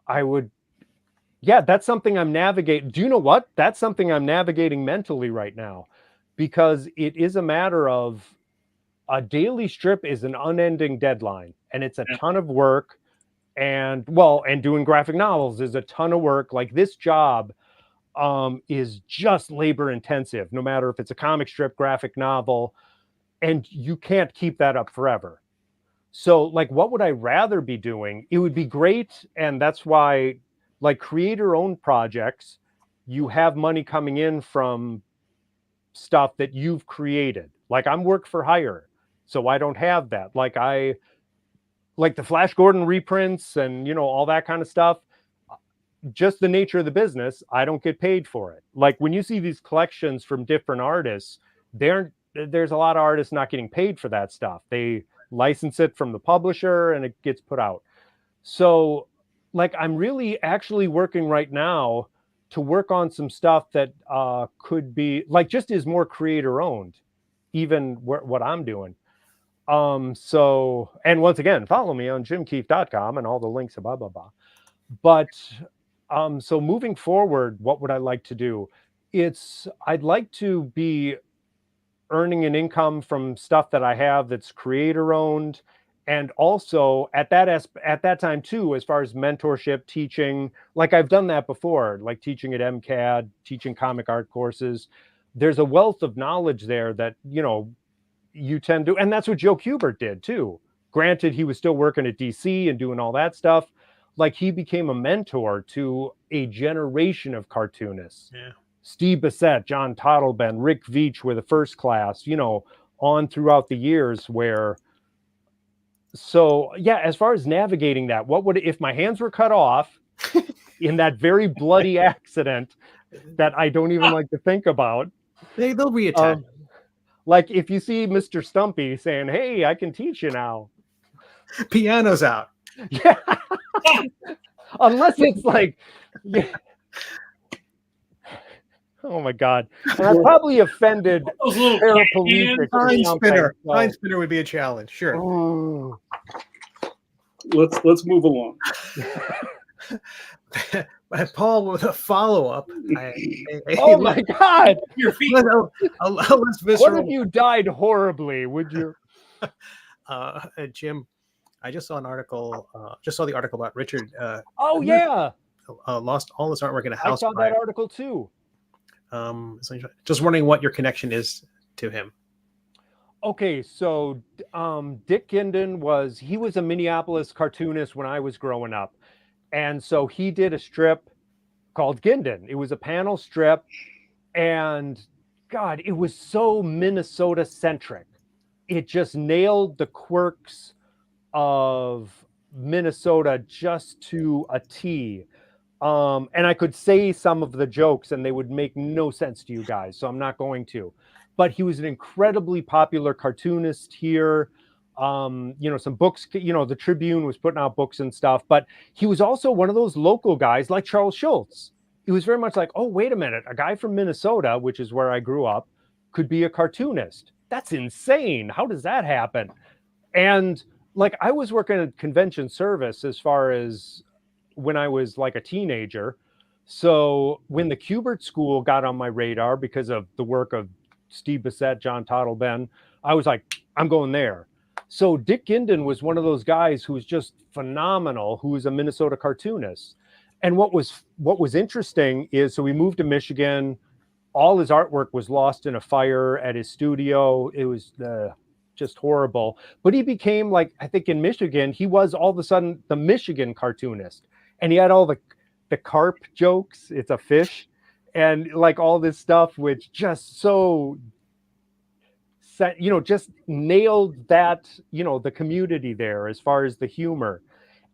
That's something I'm navigating. Do you know what? That's something I'm navigating mentally right now, because it is a matter of a daily strip is an unending deadline, and it's a ton of work. And doing graphic novels is a ton of work. Like this job is just labor intensive, no matter if it's a comic strip, graphic novel, and you can't keep that up forever. So like, what would I rather be doing? It would be great. And that's why like creator-owned projects, you have money coming in from stuff that you've created. Like I'm work for hire, so I don't have that. Like the Flash Gordon reprints and, you know, all that kind of stuff, just the nature of the business, I don't get paid for it. Like when you see these collections from different artists, there's a lot of artists not getting paid for that stuff. They license it from the publisher and it gets put out. So like I'm really actually working right now to work on some stuff that could be like just is more creator owned, even what I'm doing. So, and once again, follow me on jimkeefe.com and all the links, blah, blah, blah. But so moving forward, what would I like to do? I'd like to be earning an income from stuff that I have that's creator owned. And also at that time too, as far as mentorship, teaching, like I've done that before, like teaching at MCAD, teaching comic art courses. there's a wealth of knowledge there that, you know, you tend to, and that's what Joe Kubert did too. Granted, he was still working at DC and doing all that stuff. Like, he became a mentor to a generation of cartoonists. Yeah. Steve Bissett, John Tottleben, Rick Veitch were the first class, you know, on throughout the years where, so yeah, as far as navigating that, what would, if my hands were cut off in that very bloody accident that I don't even like to think about. They'll reattach. Like, if you see Mr. Stumpy saying, "Hey, I can teach you now." Piano's out. Yeah. Unless it's like, yeah. Oh my God. And I probably offended Those little paraplegics. Pine spinner. So. Pine spinner would be a challenge. Sure. Ooh. Let's move along. Paul, with a follow-up. Oh my God. Your feet. Less visceral. What if you died horribly? Would you? Jim, I just saw an article. Just saw the article about Richard. Oh yeah. Lost all his artwork in a house I saw fire. that article too. So just wondering what your connection is to him. Okay, so Dick Ginden was a Minneapolis cartoonist when I was growing up. And so he did a strip called Ginden. It was a panel strip. And God, it was so Minnesota centric. It just nailed the quirks of Minnesota just to a T. And I could say some of the jokes and they would make no sense to you guys. So I'm not going to. But he was an incredibly popular cartoonist here. You know, some books, you know, the Tribune was putting out books and stuff, but he was also one of those local guys like Charles Schultz. It was very much like, oh, wait a minute, a guy from Minnesota, which is where I grew up, could be a cartoonist. That's insane. How does that happen? And like, I was working at convention service as far as when I was like a teenager. So when the Kubert School got on my radar because of the work of Steve Bissett, John Tottleben, I was like, I'm going there. So Dick Ginden was one of those guys who was just phenomenal, who was a Minnesota cartoonist. And what was interesting is, so we moved to Michigan. All his artwork was lost in a fire at his studio. It was just horrible. But he became, like, I think in Michigan, he was all of a sudden the Michigan cartoonist. And he had all the carp jokes. It's a fish. And like all this stuff, which just so, you know, just nailed that, you know, the community there as far as the humor.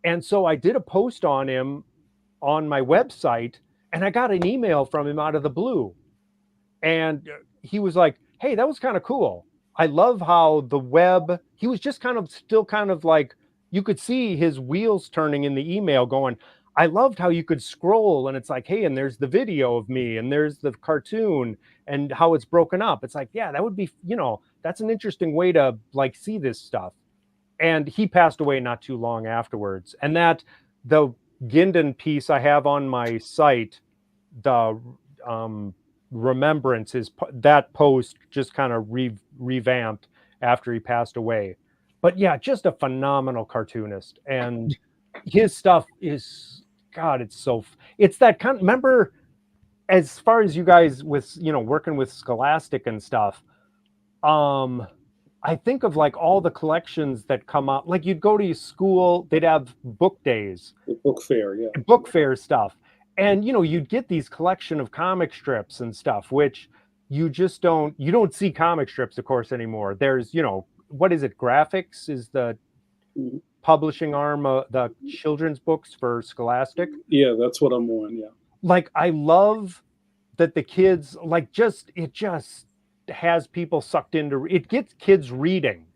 And so I did a post on him on my website, and I got an email from him out of the blue. And he was like, hey, that was kind of cool. I love how the web, he was just still kind of like, you could see his wheels turning in the email going, I loved how you could scroll and it's like, hey, and there's the video of me and there's the cartoon and how it's broken up. It's like, yeah, that would be, you know, that's an interesting way to like see this stuff. And he passed away not too long afterwards. And that the Ginden piece I have on my site, the remembrance is that post just kind of revamped after he passed away. But yeah, just a phenomenal cartoonist. And his stuff is, God, it's that kind of, remember, as far as you guys with, you know, working with Scholastic and stuff, I think of like all the collections that come up, like you'd go to your school, they'd have book days. The book fair, yeah. Book fair stuff. And, you know, you'd get these collection of comic strips and stuff, which you don't see comic strips, of course, anymore. There's, you know, what is it? Graphics is the publishing arm of the children's books for Scholastic. Yeah, that's what I'm on. Yeah. Like, I love that the kids, like, it just has people sucked into, it gets kids reading.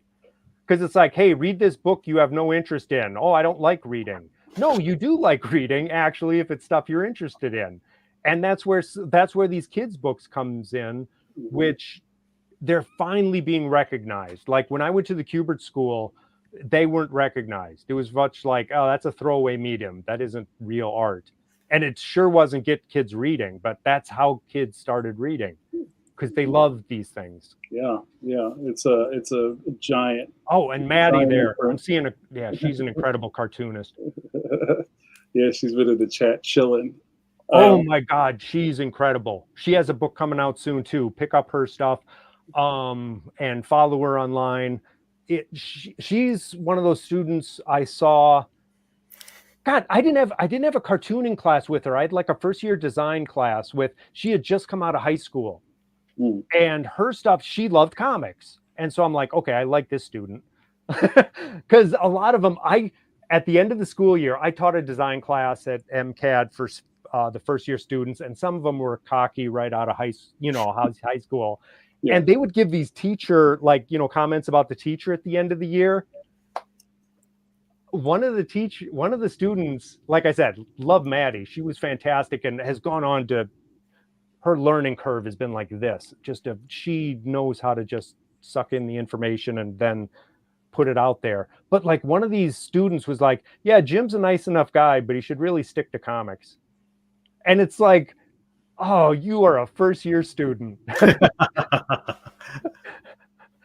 Because it's like, hey, read this book you have no interest in. Oh, I don't like reading. No, you do like reading, actually, if it's stuff you're interested in. And that's where these kids' books comes in, which they're finally being recognized. Like when I went to the Kubert School, they weren't recognized. It was much like, oh, that's a throwaway medium. That isn't real art. And it sure wasn't get kids reading, but that's how kids started reading because they love these things. Yeah. It's a giant. Oh, and Maddie there. I'm seeing she's an incredible cartoonist. Yeah, she's been in the chat chilling. Oh my God, she's incredible. She has a book coming out soon too. Pick up her stuff, and follow her online. She's one of those students I saw. God, I didn't have a cartooning class with her. I had like a first year design class with. She had just come out of high school, and her stuff. She loved comics, and so I'm like, okay, I like this student because a lot of them. At the end of the school year, I taught a design class at MCAD for the first year students, and some of them were cocky right out of high school, and they would give these teacher comments about the teacher at the end of the year. One of the students, like I said, loved Maddie. She was fantastic and has gone on to, her learning curve has been like this. She knows how to just suck in the information and then put it out there. But like one of these students was like, yeah, Jim's a nice enough guy, but he should really stick to comics. And it's like, oh, you are a first year student.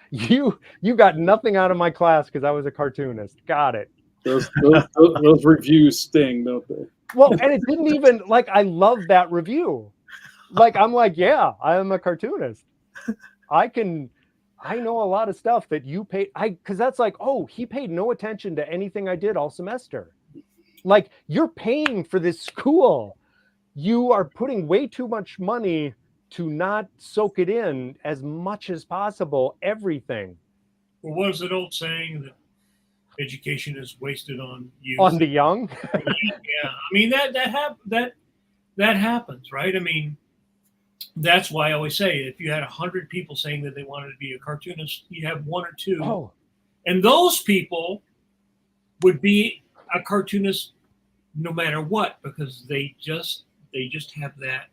You got nothing out of my class because I was a cartoonist. Got it. Those reviews sting, don't they? Well, and it didn't even I love that review. I'm like, yeah, I am a cartoonist. I know a lot of stuff that you paid. Because that's like, oh, he paid no attention to anything I did all semester. Like, you're paying for this school. You are putting way too much money to not soak it in as much as possible, everything. Well, what is that old saying that education is wasted on youth? On the young? Yeah. I mean, that happens, right? I mean, that's why I always say if you had 100 people saying that they wanted to be a cartoonist, you have one or two. Oh. And those people would be a cartoonist no matter what, because they just have that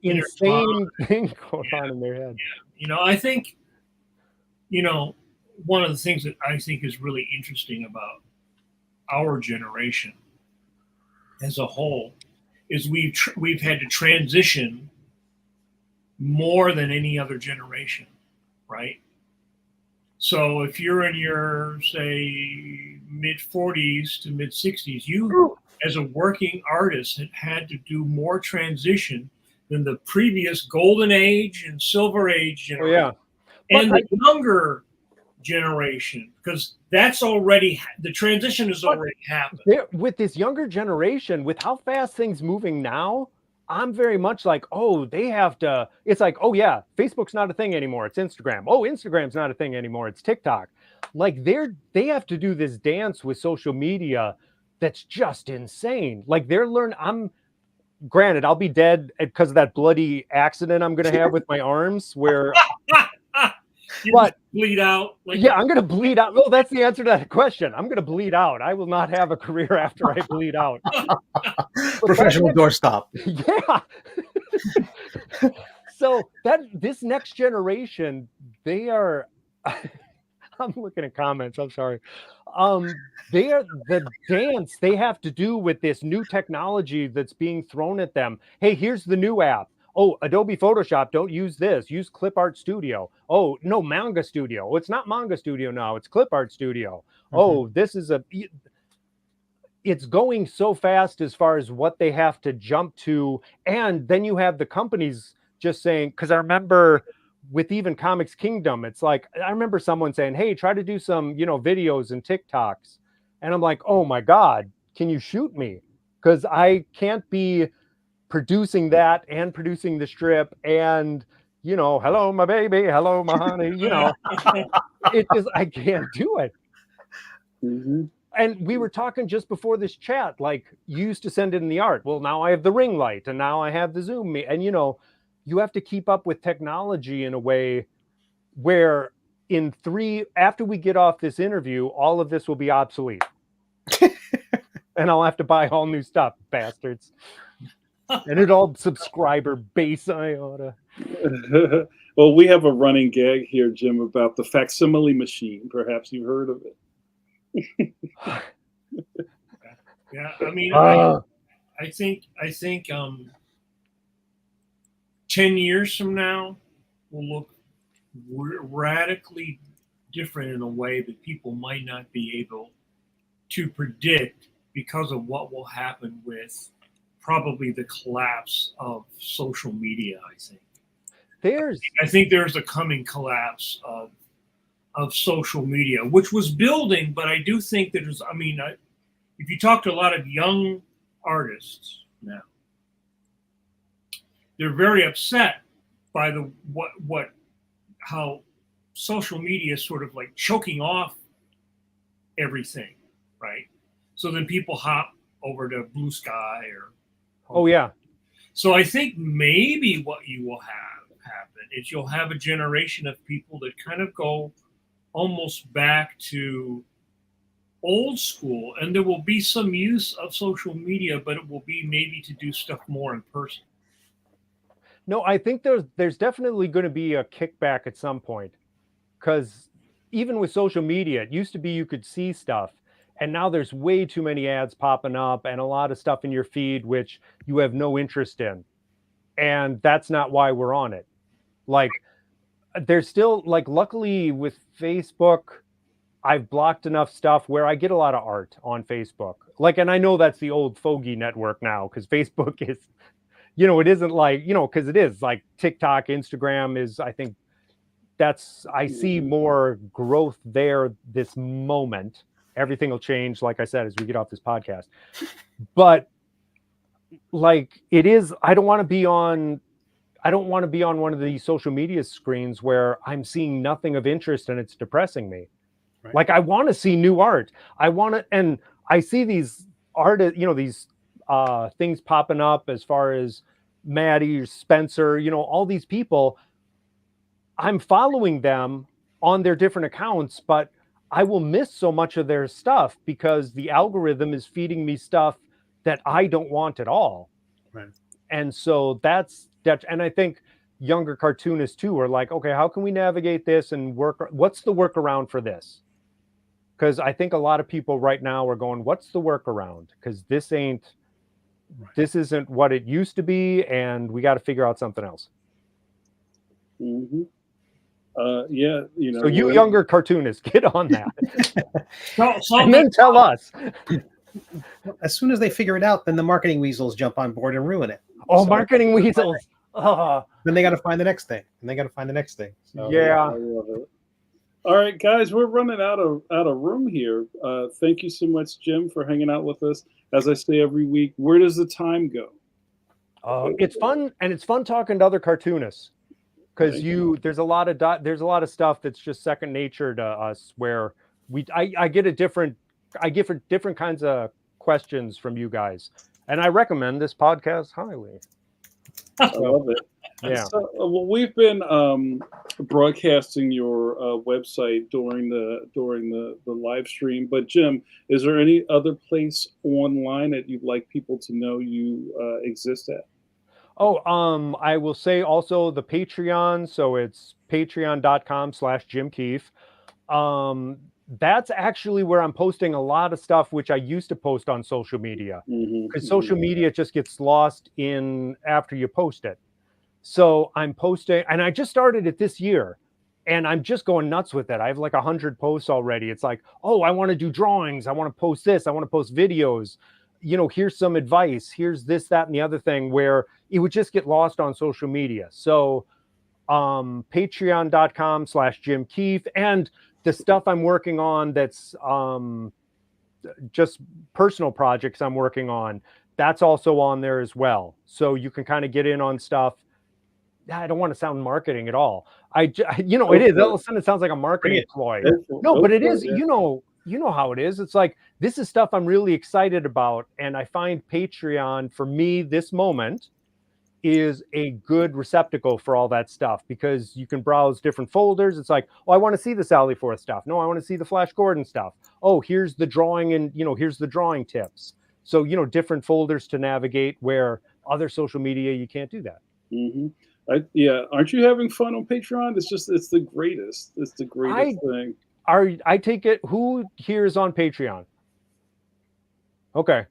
insane thing going on in their head. Yeah. I think, one of the things that I think is really interesting about our generation as a whole is we've had to transition more than any other generation, right? So if you're in your, say, mid 40s to mid 60s, you as a working artist have had to do more transition than the previous golden age and silver age generation. And the younger generation, because that's already, the transition has already happened. With this younger generation, with how fast things moving now, I'm very much like, oh, they have to, it's like, oh yeah, Facebook's not a thing anymore, it's Instagram. Oh, Instagram's not a thing anymore, it's TikTok. Like they have to do this dance with social media that's just insane. Like granted, I'll be dead because of that bloody accident I'm going to have with my arms where but bleed out. I'm going to bleed out. Well, that's the answer to that question. I'm going to bleed out. I will not have a career after I bleed out. Professional doorstop. Yeah. So this next generation, they are. I'm looking at comments. I'm sorry. They are the dance they have to do with this new technology that's being thrown at them. Hey, here's the new app. Oh, Adobe Photoshop, don't use this. Use Clip Art Studio. Oh, no, Manga Studio. Oh, it's not Manga Studio now. It's Clip Art Studio. Mm-hmm. Oh, this is it's going so fast as far as what they have to jump to. And then you have the companies just saying, because I remember with even Comics Kingdom, it's like, I remember someone saying, hey, try to do some, videos and TikToks. And I'm like, oh my God, can you shoot me? Because I can't be producing that and producing the strip and, hello, my baby, hello, my honey, it just, I can't do it. Mm-hmm. And we were talking just before this chat, like you used to send in the art. Well, now I have the ring light and now I have the Zoom. And, you have to keep up with technology in a way where after we get off this interview, all of this will be obsolete. And I'll have to buy all new stuff, bastards. And it all subscriber base iota. Well, we have a running gag here, Jim, about the facsimile machine. Perhaps you've heard of it. Yeah, I mean, I think 10 years from now will look radically different in a way that people might not be able to predict because of what will happen with probably the collapse of social media. There's I think there's a coming collapse of social media, which was building, but I do think that there's, if you talk to a lot of young artists now, they're very upset by how social media is sort of like choking off everything, right? So then people hop over to Blue Sky or. Oh yeah. So I think maybe what you will have happen is you'll have a generation of people that kind of go almost back to old school, and there will be some use of social media, but it will be maybe to do stuff more in person. No, I think there's definitely going to be a kickback at some point, because even with social media, it used to be you could see stuff, and now there's way too many ads popping up and a lot of stuff in your feed which you have no interest in, and that's not why we're on it. Like, there's still, like, luckily with Facebook, I've blocked enough stuff where I get a lot of art on Facebook. Like, and I know that's the old fogey network now, because Facebook is, it isn't like, because it is like TikTok, Instagram is, I think I see more growth there this moment. Everything will change, like I said, as we get off this podcast. But like, it is, I don't want to be on one of these social media screens where I'm seeing nothing of interest and it's depressing me. Right. Like, I want to see new art. And I see these these things popping up as far as Maddie, Spencer, all these people. I'm following them on their different accounts, but I will miss so much of their stuff because the algorithm is feeding me stuff that I don't want at all. Right. And so that's, and I think younger cartoonists too are like, okay, how can we navigate this and what's the workaround for this? Because I think a lot of people right now are going, what's the workaround? Because this isn't what it used to be, and we got to figure out something else. Mm-hmm. Yeah, So you younger cartoonists, get on that. So and then tell us. As soon as they figure it out, then the marketing weasels jump on board and ruin it. Oh, so, marketing weasels. Then they got to find the next thing. And they got to find the next thing. So, yeah. I love it. All right, guys, we're running out of room here. Thank you so much, Jim, for hanging out with us. As I say every week, where does the time go? It's fun, and it's fun talking to other cartoonists, because there's a lot of stuff that's just second nature to us, where I get different kinds of questions from you guys, and I recommend this podcast highly. I love it. Yeah. So, well, we've been broadcasting your website during the live stream. But Jim, is there any other place online that you'd like people to know you exist at? Oh, I will say also the Patreon. So it's patreon.com/Jim Keefe. That's actually where I'm posting a lot of stuff, which I used to post on social media, because social media just gets lost in after you post it. So I'm posting, and I just started it this year, and I'm just going nuts with it. I have like 100 posts already. It's like, oh, I want to do drawings. I want to post this. I want to post videos. Here's some advice. Here's this, that, and the other thing, where it would just get lost on social media. So patreon.com/Jim Keefe, and the stuff I'm working on that's just personal projects I'm working on, that's also on there as well. So you can kind of get in on stuff. I don't want to sound marketing at all. It is. All of a sudden it sounds like a marketing ploy. No, but it is. Yeah. You know how it is. It's like, this is stuff I'm really excited about, and I find Patreon for me this moment is a good receptacle for all that stuff, because you can browse different folders. It's like, oh, I want to see the Sally Forth stuff. No, I want to see the Flash Gordon stuff. Oh, here's the drawing, and here's the drawing tips. So different folders to navigate, where other social media you can't do that. Mm-hmm. Aren't you having fun on Patreon? It's the greatest. It's the greatest thing. I take it. Who here is on Patreon? Okay.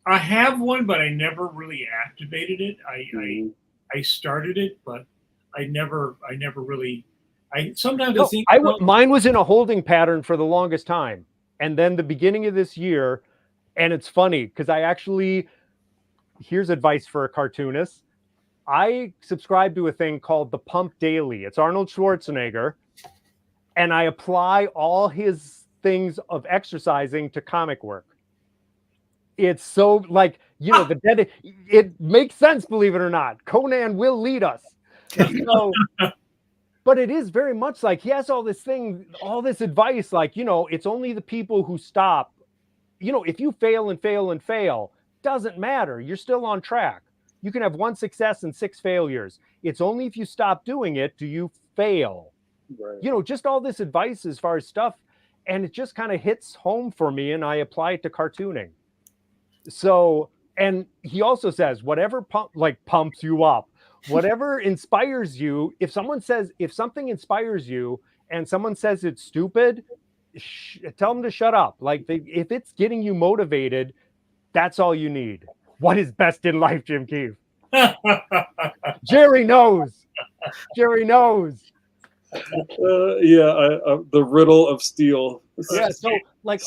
I have one, but I never really activated it. I started it, but I never really. Mine was in a holding pattern for the longest time, and then the beginning of this year, and it's funny because I actually here's advice for a cartoonist. I subscribe to a thing called the Pump Daily. It's Arnold Schwarzenegger, and I apply all his things of exercising to comic work. It's so like, it makes sense, believe it or not. Conan will lead us. So, but it is very much like he has all this advice, like, it's only the people who stop. If you fail and fail and fail, doesn't matter. You're still on track. You can have 1 success and 6 failures. It's only if you stop doing it do you fail. Right. Just all this advice as far as stuff. And it just kind of hits home for me, and I apply it to cartooning. So, and he also says, whatever pumps you up, whatever inspires you, if something inspires you and someone says it's stupid, tell them to shut up. Like, if it's getting you motivated, that's all you need. What is best in life, Jim Keefe? Jerry knows. Jerry knows. The riddle of steel. Yeah, so like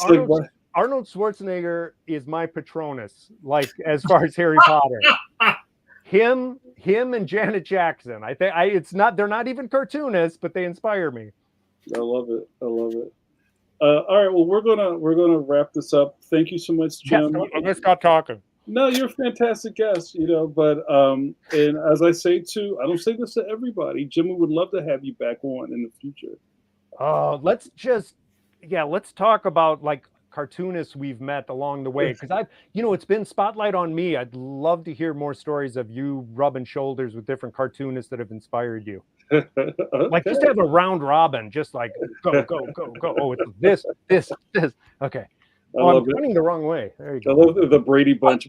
Arnold Schwarzenegger is my Patronus, like as far as Harry Potter. Him and Janet Jackson. I think they're not even cartoonists, but they inspire me. I love it. All right, well, we're gonna wrap this up. Thank you so much, Jim. Yes, I'm gonna stop talking. No, you're a fantastic guest, but and as I say too, I don't say this to everybody. Jim, we would love to have you back on in the future. Let's talk about like cartoonists we've met along the way, because it's been spotlight on me. I'd love to hear more stories of you rubbing shoulders with different cartoonists that have inspired you. Okay. Like, just have a round robin, just like go. Oh, it's this. Okay. I'm running the wrong way. There you go. I love the Brady Bunch.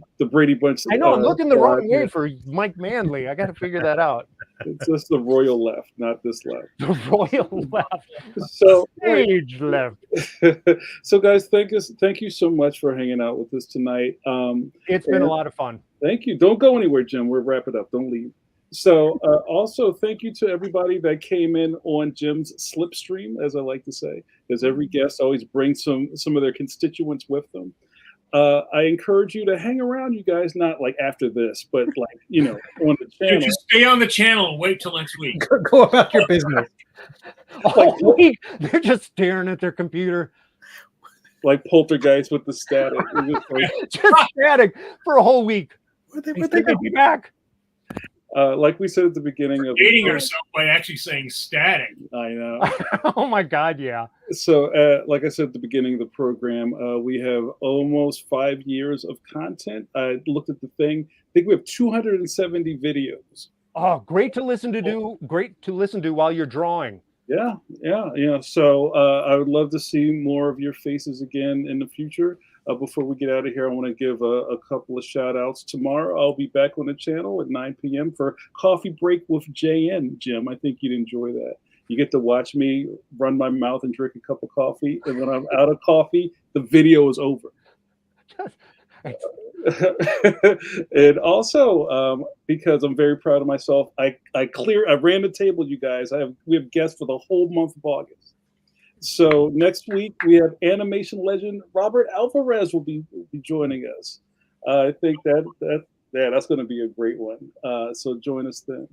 I know, I'm looking the wrong way for Mike Manley. I got to figure that out. It's just the royal left, not this left. The royal left. So stage left. So, guys, thank you so much for hanging out with us tonight. It's been a lot of fun. Thank you. Don't go anywhere, Jim. We'll wrap it up. Don't leave. So also thank you to everybody that came in on Jim's slipstream, as I like to say, because every guest always brings some of their constituents with them. I encourage you to hang around, you guys, not like after this, but like, on the channel. Just stay on the channel and wait till next week. Go about your business. All week, they're just staring at their computer. Like Poltergeist with the static. Just static for a whole week. They could be back. Like we said at the beginning of dating ourselves by actually saying static. I know. Oh my God, yeah. So, like I said at the beginning of the program, we have almost 5 years of content. I looked at the thing. I think we have 270 videos. Oh, great to listen to while you're drawing. Yeah. So I would love to see more of your faces again in the future. Before we get out of here, I want to give a couple of shout outs. Tomorrow, I'll be back on the channel at 9 p.m. for Coffee Break with JN. Jim, I think you'd enjoy that. You get to watch me run my mouth and drink a cup of coffee. And when I'm out of coffee, the video is over. And also, because I'm very proud of myself, I ran the table, you guys. We have guests for the whole month of August. So next week we have animation legend Robert Alvarez will be joining us. I think that's going to be a great one. So join us then.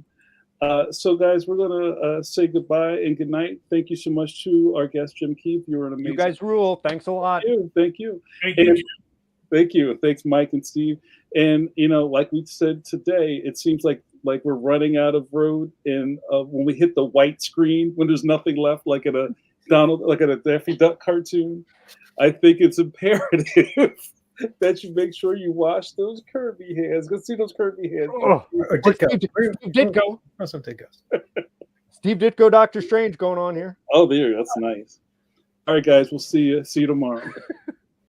So guys, we're going to say goodbye and good night. Thank you so much to our guest Jim Keefe. You were an amazing. You guys rule. Thanks a lot. Thank you. Thank you. Thanks, Mike and Steve. And like we said today, it seems like we're running out of road. And when we hit the white screen, when there's nothing left, like at a Daffy Duck cartoon, I think it's imperative that you make sure you wash those curvy hands. Go see those curvy hands. Steve Ditko. Some Ditkos. Steve Ditko, Doctor Strange going on here. Oh, there. That's nice. All right, guys. We'll see you tomorrow.